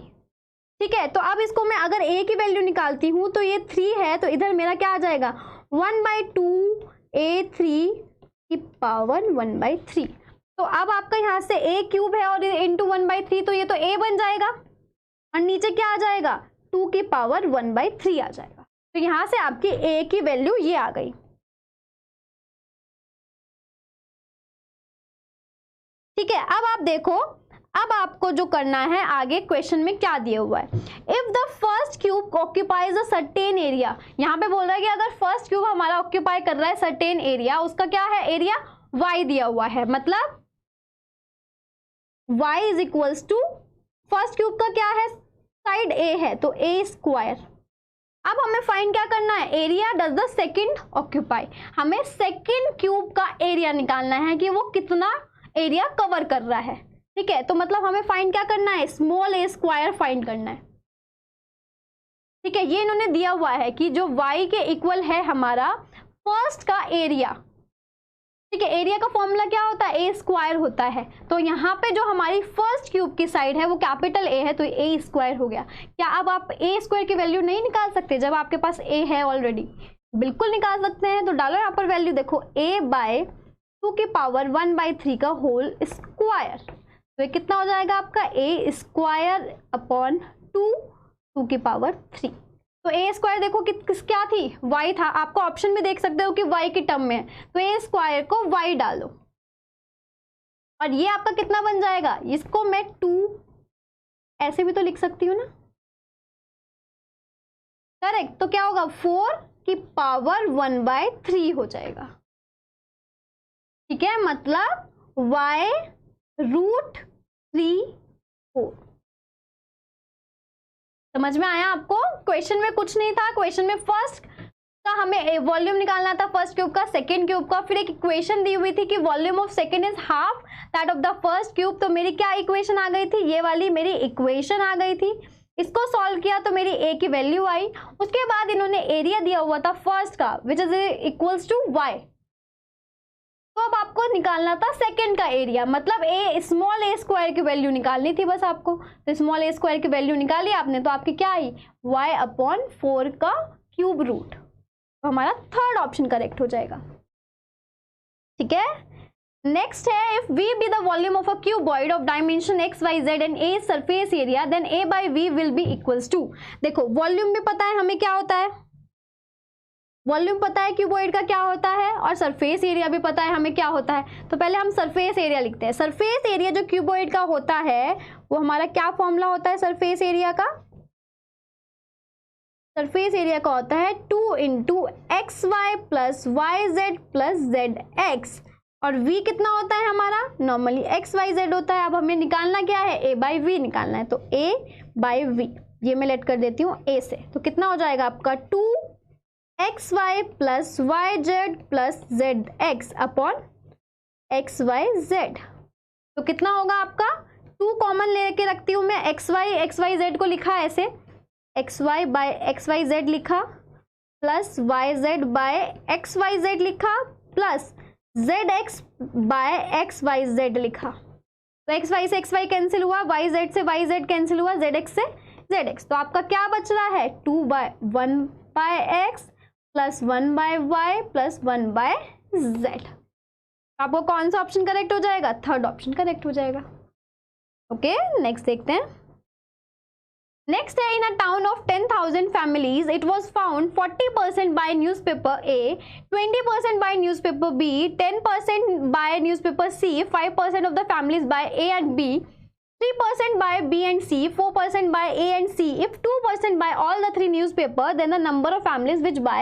ठीक है, तो अब इसको मैं अगर ए की वैल्यू निकालती हूं तो ये 3 है, तो इधर मेरा क्या आ जाएगा 1/2 A3 की पावर 1/3। तो अब आपका यहाँ से ए क्यूब है और इंटू 1/3, तो ये तो ए बन जाएगा और नीचे क्या आ जाएगा 2 की पावर 1/3 आ जाएगा। तो यहाँ से आपकी ए की वैल्यू ये आ गई। ठीक है, अब आप देखो, अब आपको जो करना है आगे क्वेश्चन में क्या दिया हुआ है, if the first cube occupies a certain area. यहाँ पे बोल रहा है कि अगर फर्स्ट क्यूब हमारा ऑक्यूपाई कर रहा है सर्टेन एरिया, उसका क्या है एरिया y दिया हुआ है, मतलब y is equals to first cube का क्या है साइड a है तो a स्क्वायर। अब हमें फाइंड क्या करना है, area does the second occupy. हमें सेकंड क्यूब का एरिया निकालना है कि वो कितना एरिया कवर कर रहा है। ठीक है, तो मतलब हमें फाइंड क्या करना है, स्मॉल ए स्क्वायर फाइंड करना है। ठीक है, ये इन्होंने दिया हुआ है कि जो y के इक्वल है हमारा फर्स्ट का एरिया। ठीक है, एरिया का फॉर्मूला क्या होता है, ए स्क्वायर होता है। तो यहाँ पे जो हमारी फर्स्ट क्यूब की साइड है वो कैपिटल ए है, तो ए स्क्वायर हो गया। क्या अब आप ए स्क्वायर की वैल्यू नहीं निकाल सकते जब आपके पास ए है ऑलरेडी? बिल्कुल निकाल सकते हैं। तो डालो यहाँ पर वैल्यू, देखो a/2 की पावर 1/3 का होल स्क्वायर, तो ये कितना हो जाएगा आपका ए स्क्वायर अपॉन 2 की पावर 3। तो ए स्क्वायर देखो क्या थी, y था। आपको ऑप्शन में देख सकते हो कि y की टर्म में है, तो ए स्क्वायर को y डालो और ये आपका कितना बन जाएगा, इसको मैं 2 ऐसे भी तो लिख सकती हूँ ना, करेक्ट। तो क्या होगा 4 की पावर 1/3 हो जाएगा। ठीक है, मतलब y√3/4। समझ में आया आपको? क्वेश्चन में कुछ नहीं था, क्वेश्चन में फर्स्ट का हमें वॉल्यूम निकालना था फर्स्ट क्यूब का, सेकंड क्यूब का, फिर एक इक्वेशन दी हुई थी कि volume of second is half that of the first cube. तो मेरी क्या इक्वेशन आ गई थी, ये वाली मेरी इक्वेशन आ गई थी। इसको सॉल्व किया तो मेरी ए की वैल्यू आई। उसके बाद इन्होंने एरिया दिया हुआ था फर्स्ट का which is equals to Y. तो अब आपको निकालना था सेकंड का एरिया, मतलब ए स्मॉल ए स्क्वायर की वैल्यू निकालनी थी बस आपको। तो स्मॉल ए स्क्वायर की वैल्यू निकाली आपने, तो आपकी क्या आई y/4 का क्यूब रूट। तो हमारा थर्ड ऑप्शन करेक्ट हो जाएगा। ठीक है, नेक्स्ट है if v be the volume of a cuboid of dimension x y z and a surface area then a/v will be equals to। देखो वॉल्यूम भी पता है हमें क्या होता है, वॉल्यूम पता है क्यूबॉइड का क्या होता है, और सरफेस एरिया भी पता है हमें क्या होता है। तो पहले हम सरफेस एरिया लिखते हैं। सरफेस एरिया जो क्यूबॉइड का होता है वो हमारा क्या फॉर्मूला होता है सरफेस एरिया का, सरफेस एरिया का होता है 2 into XY plus YZ plus ZX, और V कितना होता है हमारा, नॉर्मली XYZ होता है। अब हमें निकालना क्या है, a/v निकालना है। तो a/v ये मैं लेट कर देती हूँ a से, तो कितना हो जाएगा आपका 2XY plus YZ plus ZX upon XYZ। तो कितना होगा आपका, 2 कॉमन लेके रखती हूँ मैं, XYZ को लिखा ऐसे, XY बाय XYZ लिखा, प्लस YZ बाय XYZ लिखा, प्लस ZX बाय XYZ लिखा। तो एक्स वाई से एक्स वाई कैंसिल हुआ, वाई जेड से वाई जेड कैंसिल हुआ, जेड एक्स से जेड एक्स। तो आपका क्या बच रहा है 2/1/x plus 1/y plus 1/z। आपको कौन सा ऑप्शन करेक्ट हो जाएगा? थर्ड ऑप्शन करेक्ट हो जाएगा। ओके, नेक्स्ट देखते हैं। नेक्स्ट है, in a town of 10,000 families it was found 40% by newspaper A, 20% by newspaper B, 10% by newspaper C, 5% of the families by A and B, 3% by B and C, 4% by A and C. If 2% by all the three newspaper, then the number of families which buy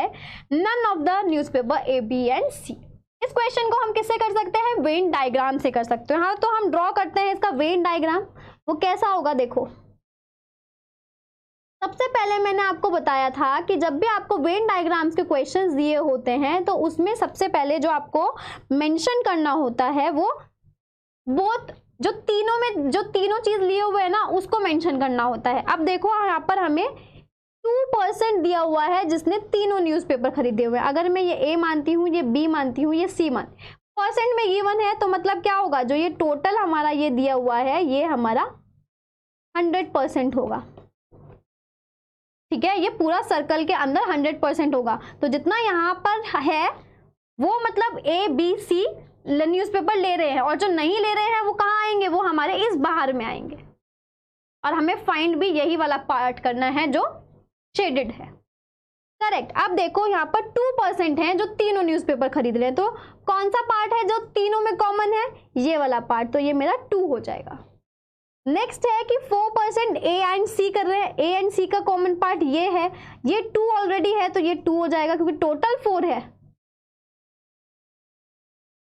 none of the newspaper A, B and C. इस question को हम किससे कर सकते हैं? Venn diagram से कर सकते हैं। हाँ, तो हम ड्रॉ करते हैं इसका वेन डायग्राम। वो कैसा होगा देखो। सबसे पहले मैंने आपको बताया था कि जब भी आपको वेन डायग्राम्स के क्वेश्चंस दिए होते हैं तो उसमें सबसे पहले जो आपको मेंशन करना होता है वो बोथ जो तीनों चीज लिए हुए हैं ना उसको मेंशन करना होता है। अब देखो यहाँ पर हमें 2% दिया हुआ है जिसने तीनों न्यूज़पेपर खरीदे हुए हैं। अगर मैं ये ए मानती हूँ, ये बी मानती हूँ, ये सी मानती हूँ, परसेंट में गिवन है तो मतलब क्या होगा, जो ये टोटल हमारा ये दिया हुआ है ये हमारा 100% होगा। ठीक है, ये पूरा सर्कल के अंदर 100% होगा। तो जितना यहाँ पर है वो मतलब ए बी सी न्यूज़पेपर ले रहे हैं, और जो नहीं ले रहे हैं वो कहाँ आएंगे? वो हमारे इस बाहर में आएंगे। और हमें फाइंड भी यही वाला पार्ट करना है जो शेडेड है। करेक्ट। अब देखो यहाँ पर 2% है जो तीनों न्यूज़पेपर खरीद रहे हैं, तो कौन सा पार्ट है जो तीनों में कॉमन है? ये वाला पार्ट, तो ये मेरा 2 हो जाएगा। नेक्स्ट है कि 4% ए एंड सी कर रहे हैं, ए एंड सी का कॉमन पार्ट ये है, ये 2 ऑलरेडी है तो ये 2 हो जाएगा क्योंकि टोटल 4 है।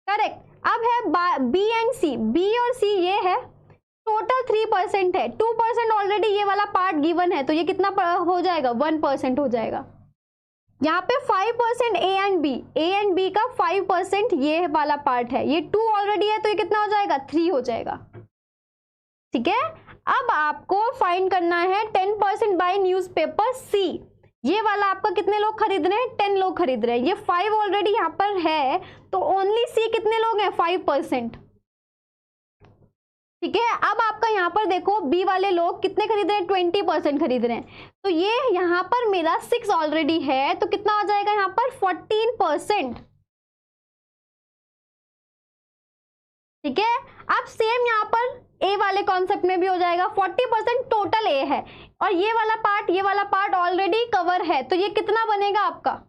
करेक्ट। अब है बी एंड सी, बी और सी ये है, टोटल 3% है, 2% ऑलरेडी ये वाला पार्ट गिवन है तो ये कितना हो जाएगा? 1% हो जाएगा। यहाँ पे 5% ए एंड बी का 5% ये वाला पार्ट है, ये 2 ऑलरेडी है तो ये कितना हो जाएगा? 3 हो जाएगा। ठीक है। अब आपको फाइंड करना है 10% बाय न्यूज़पेपर सी, ये वाला आपका कितने लोग खरीद रहे हैं? 10 लोग खरीद रहे हैं। ये 5 ऑलरेडी यहाँ पर है तो ओनली सी कितने लोग हैं? 5%। ठीक है। अब आपका यहाँ पर देखो बी वाले लोग कितने खरीद रहे हैं? 20% खरीद रहे हैं, तो ये यहाँ पर मेरा 6 ऑलरेडी है तो कितना हो जाएगा यहाँ पर? 14%। ठीक है। अब सेम यहाँ पर ए वाले कॉन्सेप्ट में भी हो जाएगा, 40% टोटल ए है और ये वाला पार्ट ऑलरेडी कवर है तो ये कितना बनेगा आपका?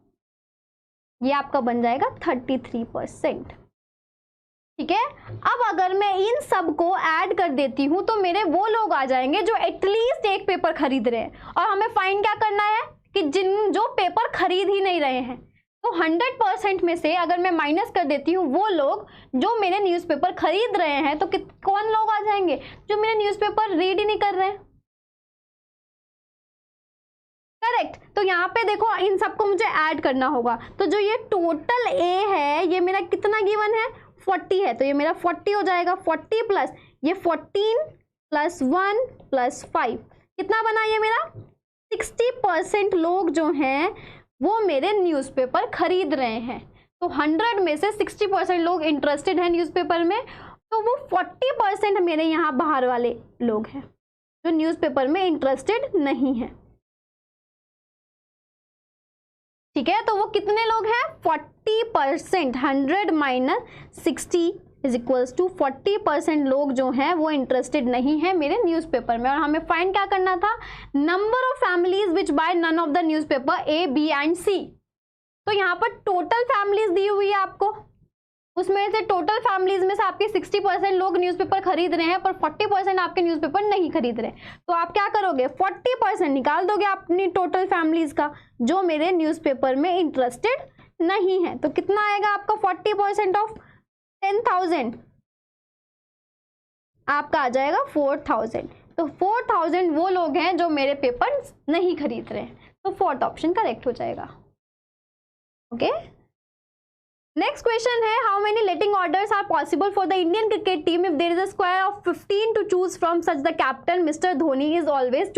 ये आपका बन जाएगा 33%। ठीक है। अब अगर मैं इन सब को ऐड कर देती हूं तो मेरे वो लोग आ जाएंगे जो एटलीस्ट एक पेपर खरीद रहे हैं, और हमें फाइंड क्या करना है कि जो पेपर खरीद ही नहीं रहे हैं। तो 100% में से अगर मैं माइनस कर देती हूँ वो लोग जो मेरे न्यूज़पेपर खरीद रहे हैं तो कौन लोग आ जाएंगे? जो मेरे न्यूज़पेपर रीड ही नहीं कर रहे हैं। करेक्ट। तो यहाँ पे देखो इन सबको मुझे ऐड करना होगा, तो जो ये टोटल ए है ये मेरा कितना गिवन है? 40 है, तो ये मेरा 40 हो जाएगा। 40 प्लस ये 14 प्लस 1 प्लस 5 कितना बना? ये मेरा 60% लोग जो हैं वो मेरे न्यूज़पेपर खरीद रहे हैं। तो 100 में से 60% लोग इंटरेस्टेड हैं न्यूज़पेपर में, तो वो 40% मेरे यहाँ बाहर वाले लोग हैं जो न्यूज़पेपर में इंटरेस्टेड नहीं है। ठीक है। तो वो कितने लोग हैं? 40%। 100 माइनस 60 इज इक्वल्स टू 40% लोग जो हैं वो इंटरेस्टेड नहीं है मेरे न्यूज़पेपर में। और हमें फाइंड क्या करना था? Number of families which buy none of the newspaper A B and C. तो यहाँ पर टोटल फैमिलीज दी हुई है आपको, उसमें से टोटल फैमिलीज में से आपके 60% लोग न्यूज़पेपर खरीद रहे हैं पर 40% आपके न्यूज़पेपर नहीं खरीद रहे। तो आप क्या करोगे? 40% निकाल दोगे अपनी टोटल फैमिलीज का जो मेरे न्यूज़पेपर में इंटरेस्टेड नहीं है। तो कितना आएगा आपका? 40% ऑफ 10,000 आपका आ जाएगा 4,000। तो 4,000 वो लोग हैं जो मेरे पेपर नहीं खरीद रहे हैं, तो 4th ऑप्शन करेक्ट हो जाएगा। ओके। नेक्स्ट क्वेश्चन है, how many letting orders are possible for the Indian cricket team if there is a square of 15 to choose from such the captain mister Dhoni is always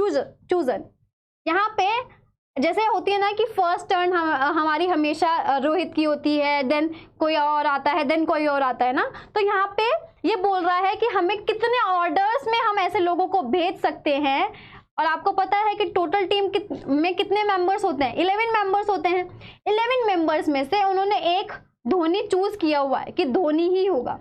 chosen. यहाँ पे जैसे होती है ना कि फर्स्ट टर्न हमारी हमेशा रोहित की होती है, देन कोई और आता है, देन कोई और आता है ना। तो यहाँ पे ये बोल रहा है कि हमें कितने ऑर्डर्स में हम ऐसे लोगों को भेज सकते हैं। और आपको पता है कि टोटल टीम में कितने मेंबर्स होते हैं, 11 मेंबर्स होते हैं। 11 मेंबर्स में से उन्होंने एक धोनी चूज किया हुआ है कि धोनी ही होगा,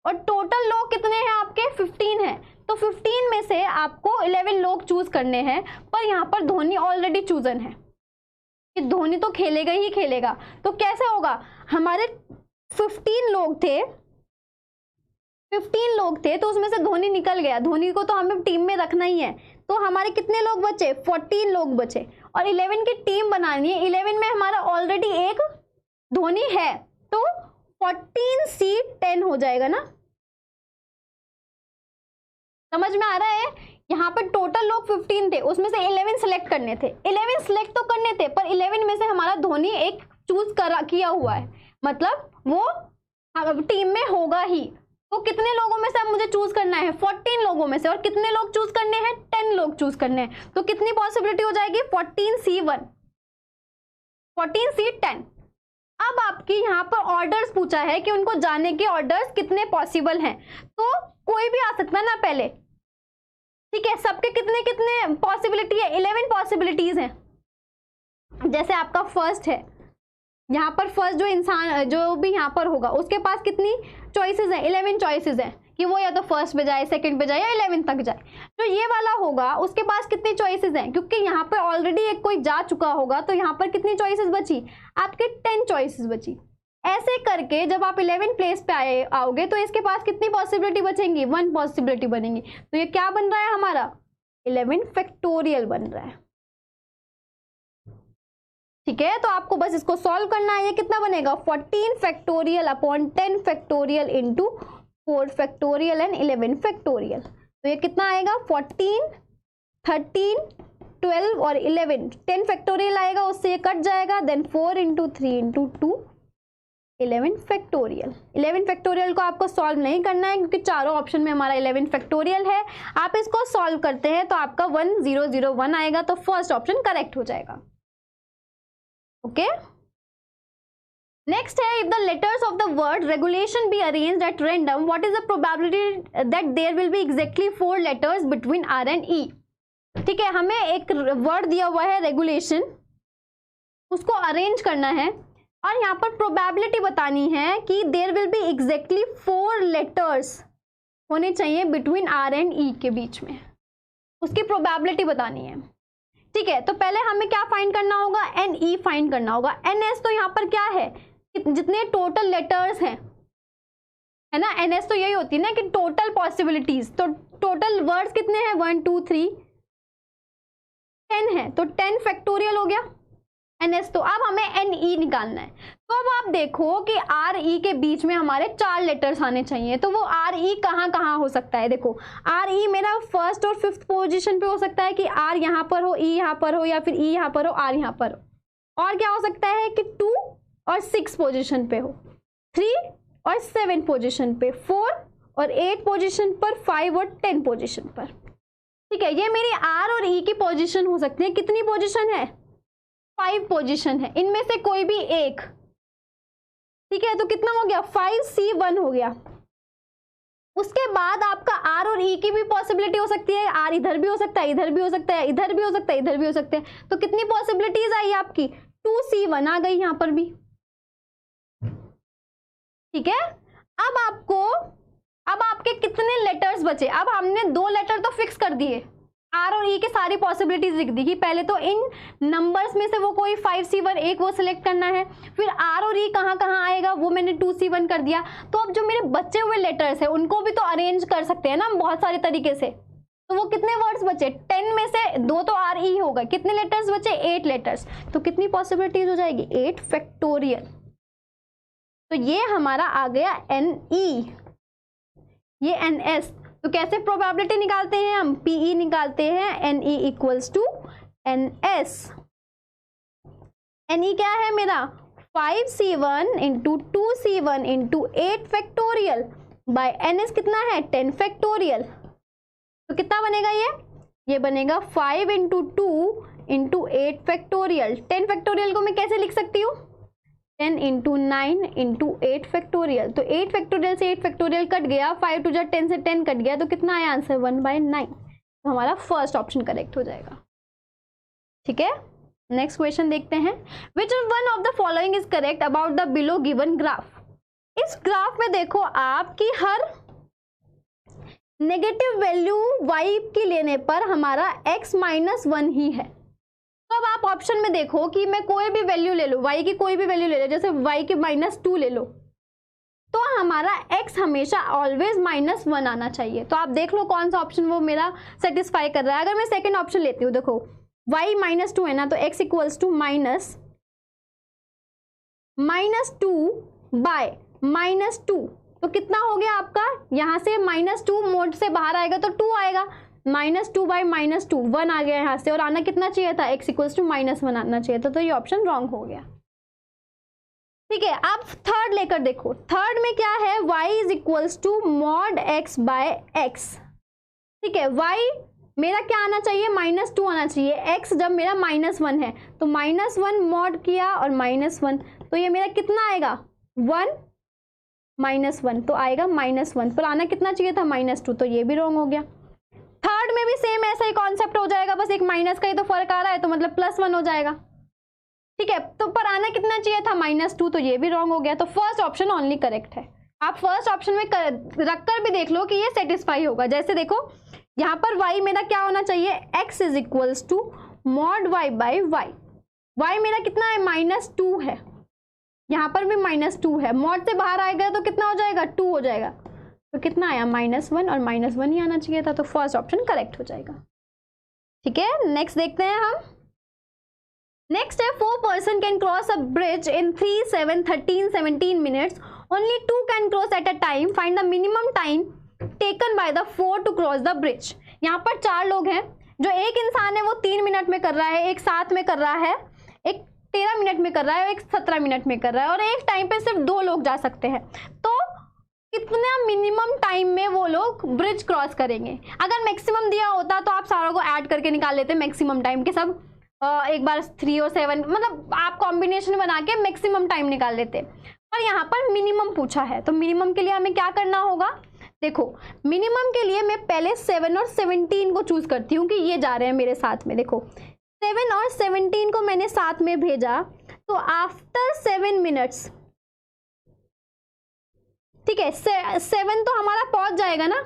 और टोटल लोग कितने हैं आपके, 15 हैं। तो 15 में से आपको 11 लोग चूज करने हैं, पर यहाँ पर धोनी ऑलरेडी चूजन है कि धोनी तो खेलेगा ही खेलेगा। तो कैसे होगा, हमारे 15 लोग थे तो उसमें से धोनी निकल गया, धोनी को तो हमें टीम में रखना ही है। तो हमारे कितने लोग बचे, 14 लोग बचे, और 11 की टीम बनानी है। 11 में हमारा ऑलरेडी एक धोनी है, तो 14C10 हो जाएगा ना। समझ में आ रहा है। यहाँ पर टोटल लोग 15 थे, उसमें से 11 सिलेक्ट करने थे। 11 सिलेक्ट तो करने थे, पर 11 में से हमारा धोनी एक चूज किया हुआ है, मतलब वो टीम में होगा ही। तो कितने लोगों में से अब मुझे चूज करना है, 14 लोगों में से। और कितने लोग चूज करने हैं, 10 लोग चूज करने हैं। तो कितनी पॉसिबिलिटी हो जाएगी, 14C1, 14C10। अब आपकी यहाँ पर ऑर्डर्स पूछा है कि उनको जाने के ऑर्डर्स कितने पॉसिबल हैं। तो कोई भी आ सकता है ना पहले, ठीक है। सबके कितने कितने पॉसिबिलिटी है, 11 पॉसिबिलिटीज हैं। जैसे आपका फर्स्ट है, यहाँ पर फर्स्ट जो इंसान जो भी यहाँ पर होगा उसके पास कितनी चॉइसेस हैं, 11 चॉइसेस हैं कि वो या तो फर्स्ट पे जाए, सेकंड पे जाए, या 11 तक जाए। तो ये वाला होगा, उसके पास कितनी चॉइसेस हैं, क्योंकि यहाँ पर ऑलरेडी एक कोई जा चुका होगा। तो यहाँ पर कितनी चॉइसेस बची, आपके 10 चॉइसेस बची। ऐसे करके जब आप 11 प्लेस पे आओगे तो इसके पास कितनी पॉसिबिलिटी बचेंगी, 1 पॉसिबिलिटी बनेंगी। तो ये क्या बन रहा है हमारा, 11 फैक्टोरियल बन रहा है, ठीक है। तो आपको बस इसको सॉल्व करना है। ये कितना बनेगा, 14 factorial upon 10 factorial into 4 factorial and 11 factorial. तो ये कितना आएगा, 14, 13, 12 और 11, 10 फैक्टोरियल आएगा, उससे ये कट जाएगा। Then 4 into 3 into 2, 11 factorial. 11 factorial को आपको सॉल्व नहीं करना है, क्योंकि चारों ऑप्शन में हमारा 11 फैक्टोरियल है। आप इसको सॉल्व करते हैं तो आपका 1001 आएगा, तो फर्स्ट ऑप्शन करेक्ट हो जाएगा। ओके, नेक्स्ट है, if the letters of the word regulation be arranged at random, what is the probability that there will be exactly 4 letters between R and E. ठीक है, हमें एक वर्ड दिया हुआ है रेगुलेशन, उसको अरेंज करना है और यहाँ पर प्रोबेबिलिटी बतानी है कि there will be exactly 4 letters होने चाहिए बिटवीन आर एंड ई के बीच में, उसकी प्रोबेबिलिटी बतानी है। ठीक है, तो पहले हमें क्या फाइंड करना होगा, एन ई फाइंड करना होगा। एन एस तो यहाँ पर क्या है, जितने टोटल लेटर्स हैं, है ना, एन एस तो यही होती है ना कि टोटल पॉसिबिलिटीज। तो टोटल वर्ड्स कितने हैं, 1 2 3 10 है, तो 10 फैक्टोरियल हो गया एन एस। तो अब हमें एन ई निकालना है। तो अब आप देखो कि आर ई के बीच में हमारे 4 लेटर्स आने चाहिए। तो वो आर ई कहाँ कहाँ हो सकता है, देखो आर ई मेरा फर्स्ट और 5th पोजीशन पे हो सकता है कि आर यहाँ पर हो, ई यहाँ पर हो, या फिर ई यहाँ पर हो, आर यहाँ पर हो। और क्या हो सकता है कि 2 और 6 पोजीशन पे हो, 3 और 7 पोजीशन पे, 4 और 8 पोजीशन पर, 5 और 10 पोजीशन पर। ठीक है, ये मेरी आर और ई की पोजीशन हो सकती है। कितनी पोजीशन है, 5 पोजीशन है, इनमें से कोई भी एक। ठीक है, तो कितना हो गया, 5C1 हो गया। उसके बाद आपका आर और ई की भी पॉसिबिलिटी हो सकती है, आर इधर भी हो सकता है, इधर भी हो सकता है, इधर भी हो सकता है, इधर भी हो सकते हैं। तो कितनी पॉसिबिलिटीज आई आपकी, 2C1 आ गई यहां पर भी। ठीक है, अब आपके कितने लेटर्स बचे, अब हमने 2 लेटर तो फिक्स कर दिए, आर और ई की सारी पॉसिबिलिटीज लिख दी कि पहले तो इन नंबर्स में से वो कोई 5C1 एक वो सिलेक्ट करना है, फिर आर और ई कहाँ कहाँ आएगा वो मैंने 2C1 कर दिया। तो अब जो मेरे बचे हुए लेटर्स है उनको भी तो अरेंज कर सकते हैं ना हम बहुत सारे तरीके से। तो वो कितने वर्ड्स बचे, 10 में से 2 तो आर ई होगा, कितने लेटर्स बचे, 8 लेटर्स। तो कितनी पॉसिबिलिटीज हो जाएगी, 8 फैक्टोरियल। तो ये हमारा आ गया एन ई, ये एन एस। तो कैसे प्रोबेबिलिटी निकालते हैं हम, पीई निकालते हैं, N E equals to N S. N E क्या है मेरा, 5C1 into 2C1 into 8 factorial by N S कितना है, 10 फैक्टोरियल। तो कितना बनेगा ये बनेगा 5 इंटू 2 इंटू 8 फैक्टोरियल। 10 फैक्टोरियल को मैं कैसे लिख सकती हूँ, 10 इंटू 9 इंटू 8 फैक्टोरियल। तो 8 फैक्टोरियल से 8 फैक्टोरियल कट गया, 5 टू जा 10 से 10 कट गया, तो कितना आया आंसर 1/9। तो हमारा फर्स्ट ऑप्शन करेक्ट हो जाएगा। ठीक है, नेक्स्ट क्वेश्चन देखते हैं। Which one of the following is correct about the below given graph. इस ग्राफ में देखो आपकी हर नेगेटिव वैल्यू y की लेने पर हमारा x -1 ही है। तो अब आप ऑप्शन में देखो कि मैं कोई भी वैल्यू ले लो, y की कोई भी वैल्यू ले लो, जैसे y की -2 ले लो, तो हमारा x हमेशा ऑलवेज -1 आना चाहिए। तो आप देख लो कौन सा ऑप्शन वो मेरा सेटिस्फाई कर रहा है। अगर मैं सेकेंड ऑप्शन लेती हूँ, देखो y -2 है ना, तो x इक्वल्स टू -2 तो कितना हो गया आपका, यहां से -2 मोड से बाहर आएगा तो 2 आएगा, -2/-2 1 आ गया यहां से, और आना कितना चाहिए था, x इक्वल्स टू -1 आना चाहिए था। तो ये ऑप्शन रॉन्ग हो गया। ठीक है, आप थर्ड लेकर देखो। थर्ड में क्या है, y is equals to mod x/x। ठीक है, y मेरा क्या आना चाहिए, -2 आना चाहिए, x जब मेरा -1 है तो -1 mod किया और -1, तो ये मेरा कितना आएगा 1 -1, तो आएगा -1, पर आना कितना चाहिए था -2, तो ये भी रॉन्ग हो गया। थर्ड में भी सेम ऐसा ही कॉन्सेप्ट हो जाएगा, बस एक माइनस का ही तो फर्क आ रहा है, तो मतलब +1 हो जाएगा। ठीक है, तो पर आना कितना चाहिए था -2, तो ये भी रॉन्ग हो गया। तो फर्स्ट ऑप्शन ओनली करेक्ट है। आप फर्स्ट ऑप्शन में रखकर भी देख लो कि ये सेटिस्फाई होगा। जैसे देखो यहाँ पर y मेरा क्या होना चाहिए, x is equals to mod y/y। y मेरा कितना है, -2 है, यहाँ पर भी -2 है, मॉड से बाहर आएगा तो कितना हो जाएगा, 2 हो जाएगा, तो कितना आया -1, और -1 ही आना चाहिए था, तो फर्स्ट ऑप्शन करेक्ट हो जाएगा। ठीक है, नेक्स्ट देखते हैं हम। नेक्स्ट है 4 person can cross a bridge in 3, 7, 13, 17 minutes, only 2 can cross at a time, find the minimum time taken by the 4 to cross the bridge. यहाँ पर 4 लोग हैं, जो एक इंसान है वो 3 मिनट में कर रहा है, एक 7 में कर रहा है, एक 13 मिनट में कर रहा है, एक 17 मिनट में कर रहा है, और एक टाइम पे सिर्फ 2 लोग जा सकते हैं। तो कितना मिनिमम टाइम में वो लोग ब्रिज क्रॉस करेंगे। अगर मैक्सिमम दिया होता तो आप सारों को ऐड करके निकाल लेते मैक्सिमम टाइम के, सब एक बार 3 और 7, मतलब आप कॉम्बिनेशन बना के मैक्सिमम टाइम निकाल लेते। और यहाँ पर मिनिमम पूछा है, तो मिनिमम के लिए हमें क्या करना होगा, देखो मिनिमम के लिए मैं पहले 7 और 17 को चूज करती हूँ कि ये जा रहे हैं मेरे साथ में। देखो 7 और 17 को मैंने साथ में भेजा, तो आफ्टर 7 मिनट्स, ठीक है, 7 तो हमारा पहुंच जाएगा ना,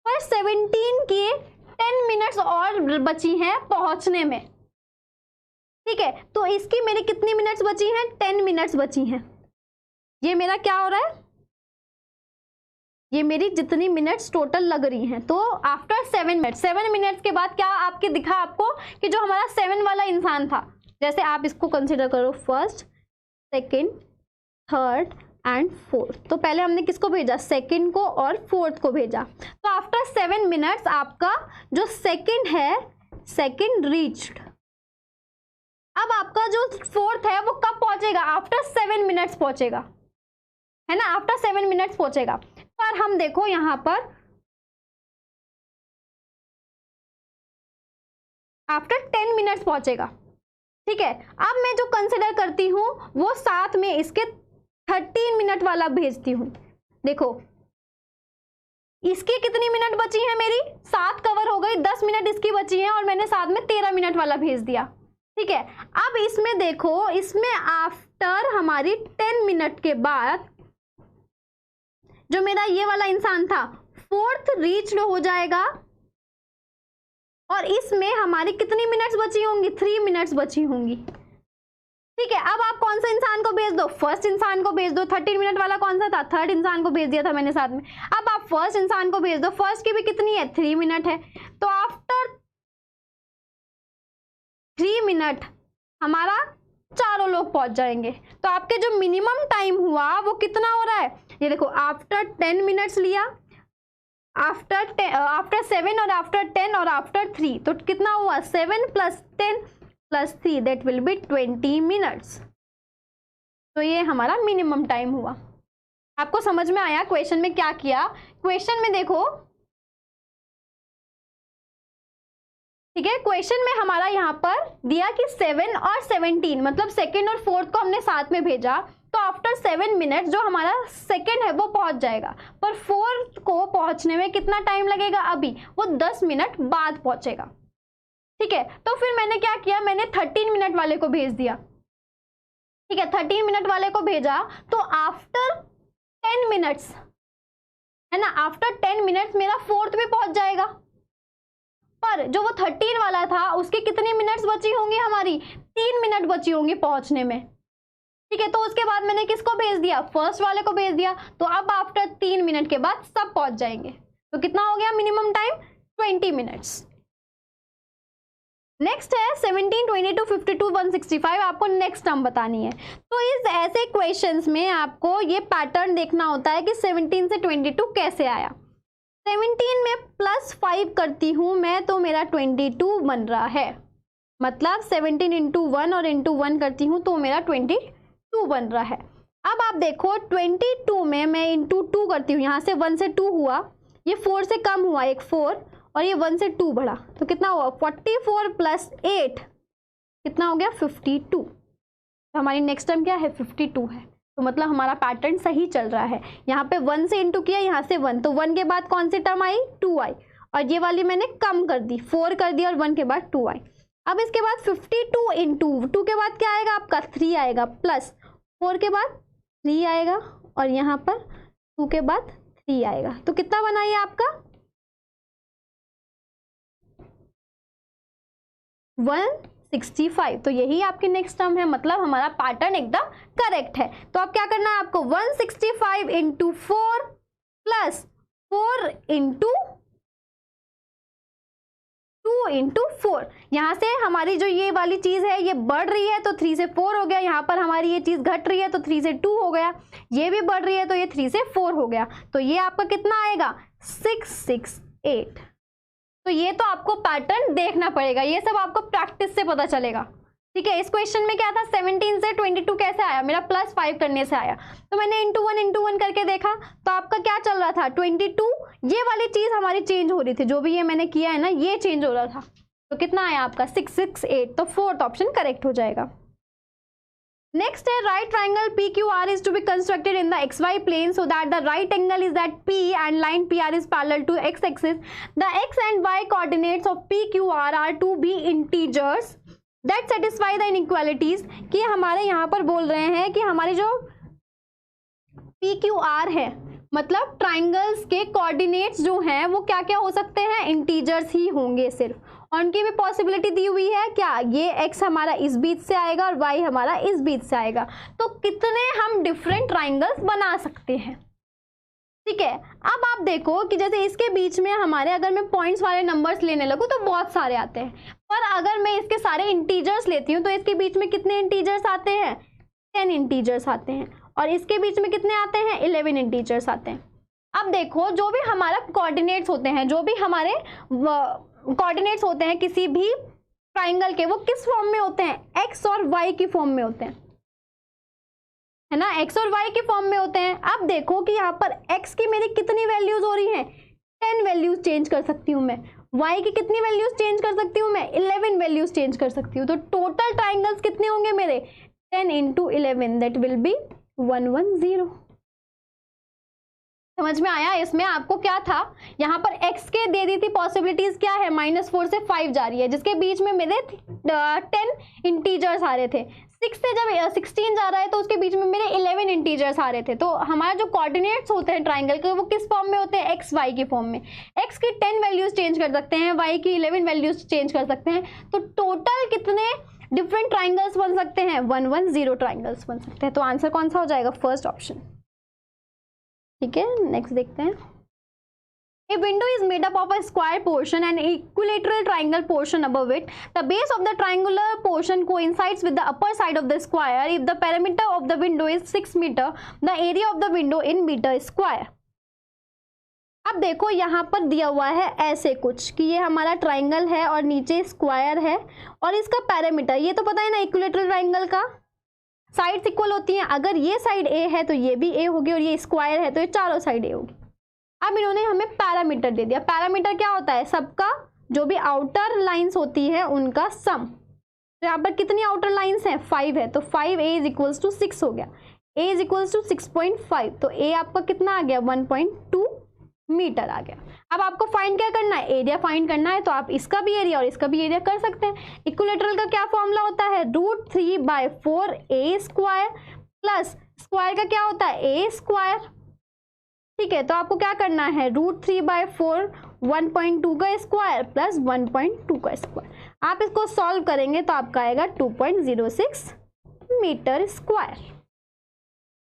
पर 17 की 10 मिनट्स और बची हैं पहुंचने में। ठीक है, तो इसकी मेरी कितनी मिनट्स बची हैं, 10 मिनट्स बची हैं। ये मेरा क्या हो रहा है, ये मेरी जितनी मिनट्स टोटल लग रही हैं। तो आफ्टर 7 मिनट्स के बाद क्या आपके दिखा आपको कि जो हमारा 7 वाला इंसान था, जैसे आप इसको कंसिडर करो first, second, third and fourth. तो पहले हमने किसको भेजा, सेकंड को और फोर्थ को भेजा। तो आफ्टर 7 मिनट्स आपका जो सेकंड है, सेकंड रीच्ड। अब आपका जो फोर्थ है वो कब पहुंचेगा, आफ्टर 7 मिनट्स पहुंचेगा, है ना, आफ्टर 7 मिनट्स पहुंचेगा। पर हम देखो यहां पर आफ्टर 10 मिनट्स पहुंचेगा। ठीक है, अब मैं जो कंसिडर करती हूं वो साथ में इसके 13 मिनट वाला भेजती हूं। देखो इसकी कितनी मिनट बची है, मेरी 7 कवर हो गई, 10 मिनट इसकी बची है, और मैंने साथ में 13 मिनट वाला भेज दिया। ठीक है, अब इसमें देखो, इसमें आफ्टर हमारी 10 मिनट के बाद जो मेरा ये वाला इंसान था फोर्थ रीच्ड हो जाएगा, और इसमें हमारी कितनी मिनट्स बची होंगी, 3 मिनट्स बची होंगी। ठीक है, अब आप कौन सा इंसान को भेज दो, फर्स्ट इंसान को भेज दो। 13 मिनट वाला कौन सा था, थर्ड इंसान को भेज दिया था मैंने साथ में। अब आप फर्स्ट इंसान को भेज दो, फर्स्ट की भी कितनी है, 3 मिनट है। तो आफ्टर 3 मिनट हमारा चारों लोग पहुंच जाएंगे। तो आपके जो मिनिमम टाइम हुआ वो कितना हो रहा है, ये देखो आफ्टर 10 मिनट्स लिया, आफ्टर 7 और आफ्टर 10 और आफ्टर 3, तो कितना हुआ 7 + 10 + 3 दैट विल बी 20 मिनट्स। तो ये हमारा मिनिमम टाइम हुआ। आपको समझ में आया क्वेश्चन में क्या किया। क्वेश्चन में देखो, ठीक है। क्वेश्चन में हमारा यहाँ पर दिया कि 7 और 17 मतलब सेकंड और फोर्थ को हमने साथ में भेजा, तो आफ्टर 7 मिनट जो हमारा सेकंड है वो पहुंच जाएगा, पर फोर्थ को पहुंचने में कितना टाइम लगेगा, अभी वो 10 मिनट बाद पहुंचेगा। ठीक है, तो फिर मैंने क्या किया, मैंने 13 मिनट वाले को भेज दिया। ठीक है, 13 मिनट वाले को भेजा, तो आफ्टर 10 मिनट्स है ना, आफ्टर 10 मिनट्स मेरा फोर्थ भी पहुंच जाएगा। पर जो वो 13 वाला था उसके कितनी मिनट्स बची होंगी, हमारी 3 मिनट बची होंगी पहुंचने में। ठीक है, तो उसके बाद मैंने किसको भेज दिया, फर्स्ट वाले को भेज दिया, तो अब आफ्टर 3 मिनट के बाद सब पहुंच जाएंगे। तो कितना हो गया मिनिमम टाइम, 20 मिनट्स। नेक्स्ट है 17, 22, 52, 165, आपको नेक्स्ट टर्म बतानी है। तो इस ऐसे क्वेश्चंस में आपको ये पैटर्न देखना होता है कि 17 से 22 कैसे आया। 17 में +5 करती हूँ मैं तो मेरा 22 बन रहा है, मतलब 17 इंटू 1 और इंटू 1 करती हूँ तो मेरा 22 बन रहा है। अब आप देखो 22 में मैं इंटू 2 करती हूँ, यहाँ से 1 से 2 हुआ, ये 4 से कम हुआ, एक 4 और ये 1 से 2 बढ़ा, तो कितना हुआ 44 + 8 कितना हो गया 52। तो हमारी नेक्स्ट टर्म क्या है 52 है, तो मतलब हमारा पैटर्न सही चल रहा है। यहाँ पे 1 से इंटू किया, यहाँ से 1, तो 1 के बाद कौन सी टर्म आई 2 आई, और ये वाली मैंने कम कर दी 4 कर दी और 1 के बाद 2 आई। अब इसके बाद 52 इंटू 2 के बाद क्या आएगा आपका 3 आएगा, प्लस 4 के बाद 3 आएगा और यहाँ पर 2 के बाद 3 आएगा, तो कितना बना ये आपका 165। तो यही आपकी नेक्स्ट टर्म है, मतलब हमारा पैटर्न एकदम करेक्ट है। तो अब क्या करना है आपको 165 इंटू 4 प्लस 4 इंटू 2 इंटू 4। यहाँ से हमारी जो ये वाली चीज है ये बढ़ रही है तो 3 से 4 हो गया, यहाँ पर हमारी ये चीज घट रही है तो 3 से 2 हो गया, ये भी बढ़ रही है तो ये 3 से 4 हो गया, तो ये आपका कितना आएगा 668। तो ये तो आपको पैटर्न देखना पड़ेगा, ये सब आपको प्रैक्टिस से पता चलेगा। ठीक है, इस क्वेश्चन में क्या था 17 से 22 कैसे आया, मेरा +5 करने से आया, तो मैंने इंटू 1 करके देखा, तो आपका क्या चल रहा था 22, ये वाली चीज हमारी चेंज हो रही थी, जो भी ये मैंने किया है ना ये चेंज हो रहा था, तो कितना आया आपका 668। तो फोर्थ ऑप्शन करेक्ट हो जाएगा। नेक्स्ट है right triangle PQR is to be constructed in the XY plane so that the right angle is at P and line PR is parallel to X axis. The X and Y coordinates of PQR are to be integers that satisfy the inequalities। कि हमारे यहाँ पर बोल रहे हैं कि हमारी जो PQR है मतलब ट्राइंगल्स के कोऑर्डिनेट्स जो हैं वो क्या क्या हो सकते हैं, इंटीजर्स ही होंगे सिर्फ, और उनकी भी पॉसिबिलिटी दी हुई है क्या, ये x हमारा इस बीच से आएगा और y हमारा इस बीच से आएगा, तो कितने हम डिफरेंट ट्राइंगल्स बना सकते हैं। ठीक है, अब आप देखो कि जैसे इसके बीच में हमारे अगर मैं पॉइंट्स वाले नंबर्स लेने लगूँ तो बहुत सारे आते हैं, पर अगर मैं इसके सारे इंटीजर्स लेती हूँ तो इसके बीच में कितने इंटीजर्स आते हैं 10 इंटीजर्स आते हैं, और इसके बीच में कितने आते हैं 11 इंटीजर्स आते हैं। अब देखो जो भी हमारा कोऑर्डिनेट्स होते हैं, जो भी हमारे कोऑर्डिनेट्स होते हैं किसी भी ट्राइंगल के, वो किस फॉर्म में होते हैं x और y की फॉर्म में होते हैं, है ना, x और y के फॉर्म में होते हैं। अब देखो कि यहाँ पर x की मेरी कितनी वैल्यूज हो रही हैं 10 वैल्यूज चेंज कर सकती हूँ मैं, y की कितनी वैल्यूज चेंज कर सकती हूँ मैं 11 वैल्यूज चेंज कर सकती हूँ, तो टोटल ट्राइंगल्स कितने होंगे मेरे 10 इंटू 11 दैट विल बी 110। समझ में आया। इसमें आपको क्या था, यहाँ पर x के दे दी थी पॉसिबिलिटीज क्या है -4 से 5 जा रही है, जिसके बीच में मेरे 10 इंटीजर्स आ रहे थे, 6 से जब 16 जा रहा है तो उसके बीच में मेरे 11 इंटीजर्स आ रहे थे। तो हमारा जो कोऑर्डिनेट्स होते हैं ट्राइंगल के वो किस फॉर्म में होते हैं x y की फॉर्म में, x की 10 वैल्यूज चेंज कर सकते हैं, y की 11 वैल्यूज चेंज कर सकते हैं, तो टोटल कितने डिफरेंट ट्राइंगल्स बन सकते हैं 110 ट्राइंगल्स बन सकते हैं। तो आंसर कौन सा हो जाएगा फर्स्ट ऑप्शन। ठीक है, नेक्स्ट देखते हैं। A window is made up of a square portion and equilateral triangle portion above it. The base of the triangular portion coincides with the upper side of the square. If the perimeter of the window is 6 meter, the area of the window in meter square. अब देखो यहाँ पर दिया हुआ है ऐसे कुछ कि ये हमारा ट्राइंगल है और नीचे स्क्वायर है और इसका पैरामीटर, ये तो पता है ना इक्विलेटरल ट्राइंगल का साइड्स इक्वल होती हैं, अगर ये साइड ए है तो ये भी ए होगी और ये स्क्वायर है तो ये चारों साइड ए होगी। अब इन्होंने हमें पैरामीटर दे दिया, पैरामीटर क्या होता है सबका जो भी आउटर लाइंस होती है उनका सम। तो यहाँ पर कितनी आउटर लाइंस हैं, 5 है, तो 5a इज इक्वल्स टू 6 हो गया, a इज इक्वल्स टू 6.5, तो a आपका कितना आ गया, 1.2 मीटर आ गया। अब आपको फाइंड क्या करना है, एरिया फाइंड करना है, तो आप इसका भी एरिया और इसका भी एरिया कर सकते हैं। इक्विलेटरल का क्या फॉर्मूला होता है, √3/4 a स्क्वायर प्लस स्क्वायर का क्या होता है, a स्क्वायर। ठीक है, तो आपको क्या करना है, √3/4 1.2 का स्क्वायर प्लस 1.2 का स्क्वायर। आप इसको सॉल्व करेंगे तो आपका आएगा 2.06 मीटर स्क्वायर।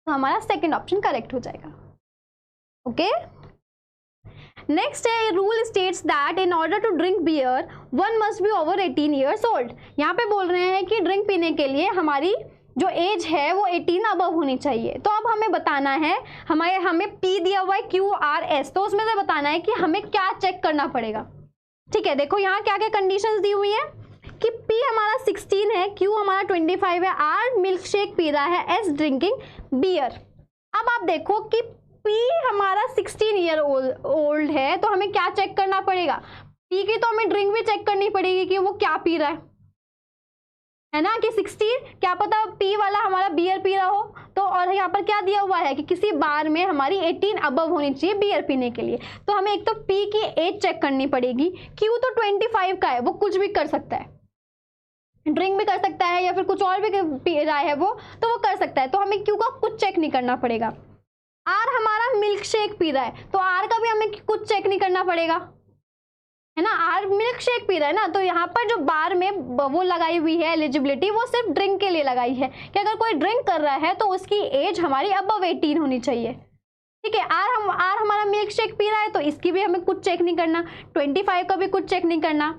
तो हमारा सेकंड ऑप्शन करेक्ट हो जाएगा। ओके, नेक्स्ट है, rule states that in order to drink beer one must be over 18 years old. यहाँ पे बोल रहे हैं कि ड्रिंक पीने के लिए हमारी जो एज है वो 18 अबव होनी चाहिए। तो अब हमें बताना है, हमें P दिया हुआ है QRS, तो उसमें से बताना है कि हमें क्या चेक करना पड़ेगा। ठीक है, देखो यहाँ क्या क्या कंडीशंस दी हुई है कि P हमारा 16 है, Q हमारा 25 है, R मिल्क शेक पी रहा है, S ड्रिंकिंग बियर। अब आप देखो कि P हमारा 16 ईयर ओल्ड है, तो हमें क्या चेक करना पड़ेगा, P की तो हमें ड्रिंक भी चेक करनी पड़ेगी कि वो क्या पी रहा है ना, कि 16, क्या पता P वाला हमारा बियर पी रहा हो। तो और यहाँ पर क्या दिया हुआ है कि किसी बार में हमारी 18 अबव होनी चाहिए बियर पीने के लिए। तो हमें एक तो P की एज चेक करनी पड़ेगी, Q तो 25 का है, वो कुछ भी कर सकता है, ड्रिंक भी कर सकता है या फिर कुछ और भी पी रहा है वो, तो वो कर सकता है, तो हमें Q का कुछ चेक नहीं करना पड़ेगा। R हमारा मिल्क शेक पी रहा है, तो R का भी हमें कुछ चेक नहीं करना पड़ेगा, है ना, R मिल्क शेक पी रहा है ना। तो यहाँ पर जो बार में वो लगाई हुई है एलिजिबिलिटी, वो सिर्फ ड्रिंक के लिए लगाई है कि अगर कोई ड्रिंक कर रहा है तो उसकी एज हमारी अबव 18 होनी चाहिए। ठीक है, R हमारा मिल्क शेक पी रहा है, तो इसकी भी हमें कुछ चेक नहीं करना, 25 का भी कुछ चेक नहीं करना।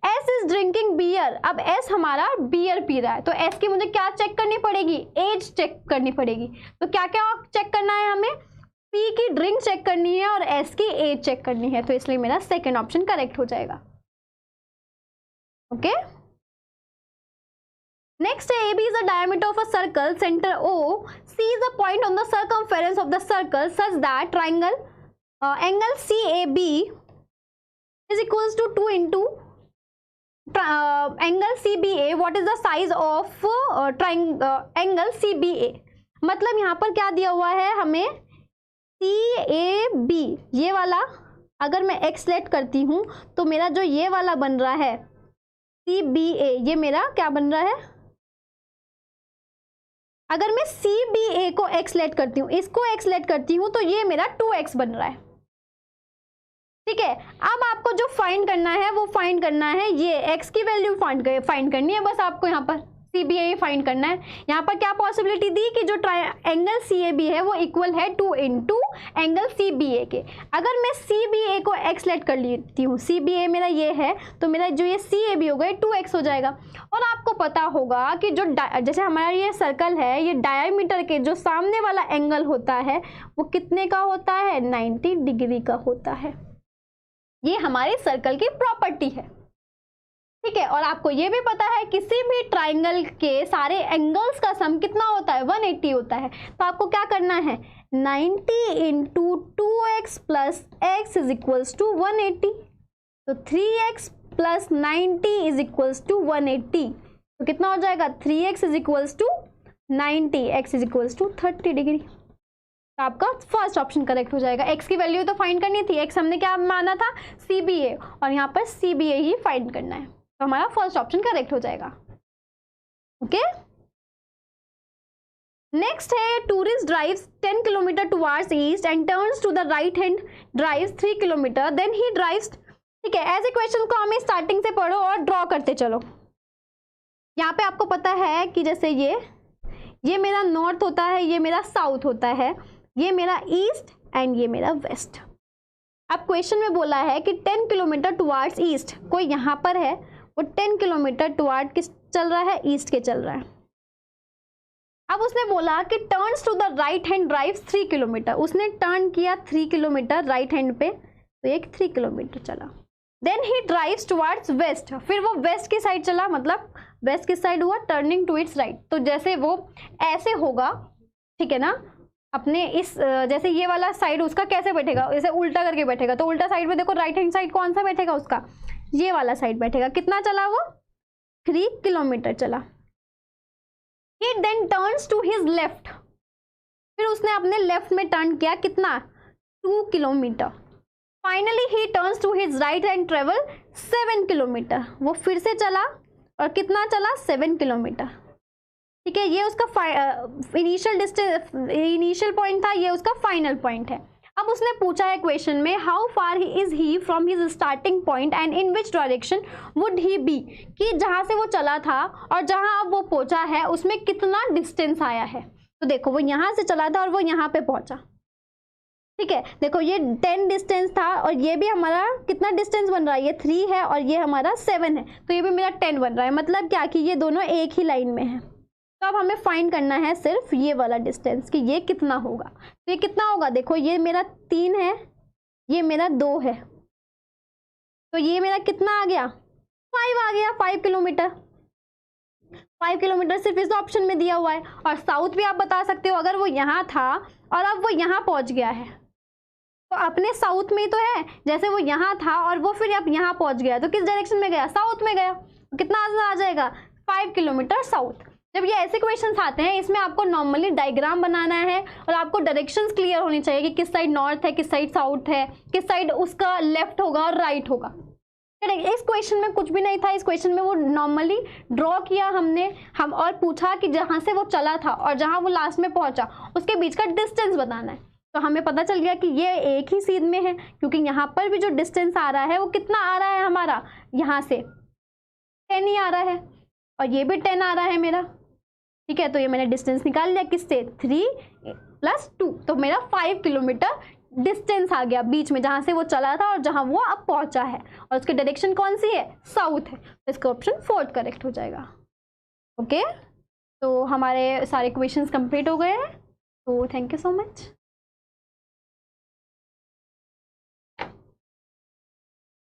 S इज ड्रिंकिंग बियर, अब S हमारा बियर पी रहा है, तो S की मुझे क्या चेक करनी पड़ेगी, एज चेक करनी पड़ेगी। तो क्या क्या चेक करना है, हमें P की ड्रिंक चेक करनी है और S की एज चेक करनी है, तो इसलिए मेरा सेकेंड ऑप्शन करेक्ट हो जाएगा। ओके, नेक्स्ट है, AB is the diameter of a circle, center O, C is the point on the circumference of the circle such that triangle angle CAB is equals to 2 into angle CBA. What is the size of angle CBA? मतलब यहाँ पर क्या दिया हुआ है हमें, CAB ये वाला अगर मैं x लेट करती हूँ तो मेरा जो ये वाला बन रहा है CBA, ये मेरा क्या बन रहा है, अगर मैं CBA को x लेट करती हूँ, इसको x लेट करती हूँ, तो ये मेरा 2x बन रहा है। ठीक है, अब आपको जो फाइंड करना है वो फाइंड करना है, ये x की वैल्यू फाइंड करनी है, बस आपको यहाँ पर CBA फाइंड करना है। यहाँ पर क्या पॉसिबिलिटी दी कि जो एंगल CAB है वो इक्वल है 2 इंटू एंगल CBA के। अगर मैं CBA को x लेट कर लेती हूँ, CBA मेरा ये है, तो मेरा जो ये CAB होगा 2x हो जाएगा। और आपको पता होगा कि जो जैसे हमारा ये सर्कल है, ये डायमीटर के जो सामने वाला एंगल होता है वो कितने का होता है, 90 डिग्री का होता है। ये हमारे सर्कल की प्रॉपर्टी है। ठीक है, और आपको ये भी पता है किसी भी ट्राइंगल के सारे एंगल्स का सम कितना होता है, 180 होता है। तो आपको क्या करना है, 90 into 2x plus x is equals to 180, तो 3x plus 90 is equals to 180, तो कितना हो जाएगा, 3x is equals to 90, x is equals to 30 degree. तो आपका फर्स्ट ऑप्शन करेक्ट हो जाएगा। x की वैल्यू तो फाइंड करनी थी, x हमने क्या माना था, CBA, और यहाँ पर CBA ही फाइंड करना है, तो हमारा फर्स्ट ऑप्शन करेक्ट हो जाएगा। ओके, नेक्स्ट है, tourist drives 10 kilometre towards east and turns to the right hand drives 3 kilometre, then he drives. ठीक है, ऐसे क्वेश्चन को हमें स्टार्टिंग से पढ़ो और ड्रॉ करते चलो। यहाँ पे आपको पता है कि जैसे ये मेरा नॉर्थ होता है, ये मेरा साउथ होता है, ये मेरा ईस्ट एंड ये मेरा वेस्ट। अब क्वेश्चन में बोला है कि 10 किलोमीटर टुवार्ड्स ईस्ट, कोई यहाँ पर है, वो 10 किलोमीटर टुवार्ड किस चल रहा है, ईस्ट के चल रहा है। अब उसने बोला कि turns to the right hand drives 3 kilometre, उसने टर्न किया 3 किलोमीटर राइट हैंड पे, तो एक 3 किलोमीटर चला। Then he drives towards west, फिर वो वेस्ट की साइड चला, मतलब वेस्ट की साइड हुआ टर्निंग टू इट्स राइट। तो जैसे वो ऐसे होगा, ठीक है ना, अपने इस जैसे ये वाला साइड उसका कैसे बैठेगा, जैसे उल्टा करके बैठेगा, तो उल्टा साइड में देखो राइट हैंड साइड कौन सा बैठेगा उसका, ये वाला साइड बैठेगा। कितना चला वो? 3 किलोमीटर चला। He then turns to his left, फिर उसने अपने लेफ्ट में टर्न किया, कितना? 2 kilometre. Finally he turns to his right and travel 7 kilometre. वो फिर से चला और कितना चला? 7 किलोमीटर। ठीक है, ये उसका इनिशियल डिस्टेंस, इनिशियल पॉइंट था, ये उसका फाइनल पॉइंट है। अब उसने पूछा है क्वेश्चन में, how far is he from his starting point and in which direction would he be, कि जहाँ से वो चला था और जहाँ अब वो पहुँचा है उसमें कितना डिस्टेंस आया है। तो देखो वो यहाँ से चला था और वो यहाँ पे पहुँचा। ठीक है, देखो ये 10 डिस्टेंस था और ये भी हमारा कितना डिस्टेंस बन रहा है? ये 3 है और ये हमारा 7 है, तो ये भी मेरा 10 बन रहा है। मतलब क्या कि ये दोनों एक ही लाइन में है। तो अब हमें फाइंड करना है सिर्फ ये वाला डिस्टेंस कि ये कितना होगा। तो ये कितना होगा? देखो ये मेरा 3 है, ये मेरा 2 है, तो ये मेरा कितना आ गया? 5 आ गया। 5 किलोमीटर। 5 किलोमीटर सिर्फ इस ऑप्शन में दिया हुआ है। और साउथ भी आप बता सकते हो, अगर वो यहाँ था और अब वो यहाँ पहुँच गया है तो अपने साउथ में ही तो है। जैसे वो यहाँ था और वो फिर अब यहाँ पहुँच गया, तो किस डायरेक्शन में गया? साउथ में गया। कितना आ जाएगा? 5 किलोमीटर साउथ। जब ये ऐसे क्वेश्चंस आते हैं, इसमें आपको नॉर्मली डायग्राम बनाना है और आपको डायरेक्शंस क्लियर होनी चाहिए कि किस साइड नॉर्थ है, किस साइड साउथ है, किस साइड उसका लेफ्ट होगा और राइट होगा। इस क्वेश्चन में कुछ भी नहीं था। इस क्वेश्चन में वो नॉर्मली ड्रॉ किया हमने हम और पूछा कि जहाँ से वो चला था और जहाँ वो लास्ट में पहुँचा उसके बीच का डिस्टेंस बताना है। तो हमें पता चल गया कि ये एक ही सीध में है, क्योंकि यहाँ पर भी जो डिस्टेंस आ रहा है वो कितना आ रहा है हमारा? यहाँ से 10 ही आ रहा है और ये भी 10 आ रहा है मेरा। ठीक है, तो ये मैंने डिस्टेंस निकाल लिया किससे? 3 + 2, तो मेरा 5 किलोमीटर डिस्टेंस आ गया बीच में, जहाँ से वो चला था और जहाँ वो अब पहुँचा है। और उसकी डायरेक्शन कौन सी है? साउथ है। तो इसका ऑप्शन 4 करेक्ट हो जाएगा। ओके, तो हमारे सारे क्वेश्चंस कंप्लीट हो गए हैं। तो थैंक यू सो मच।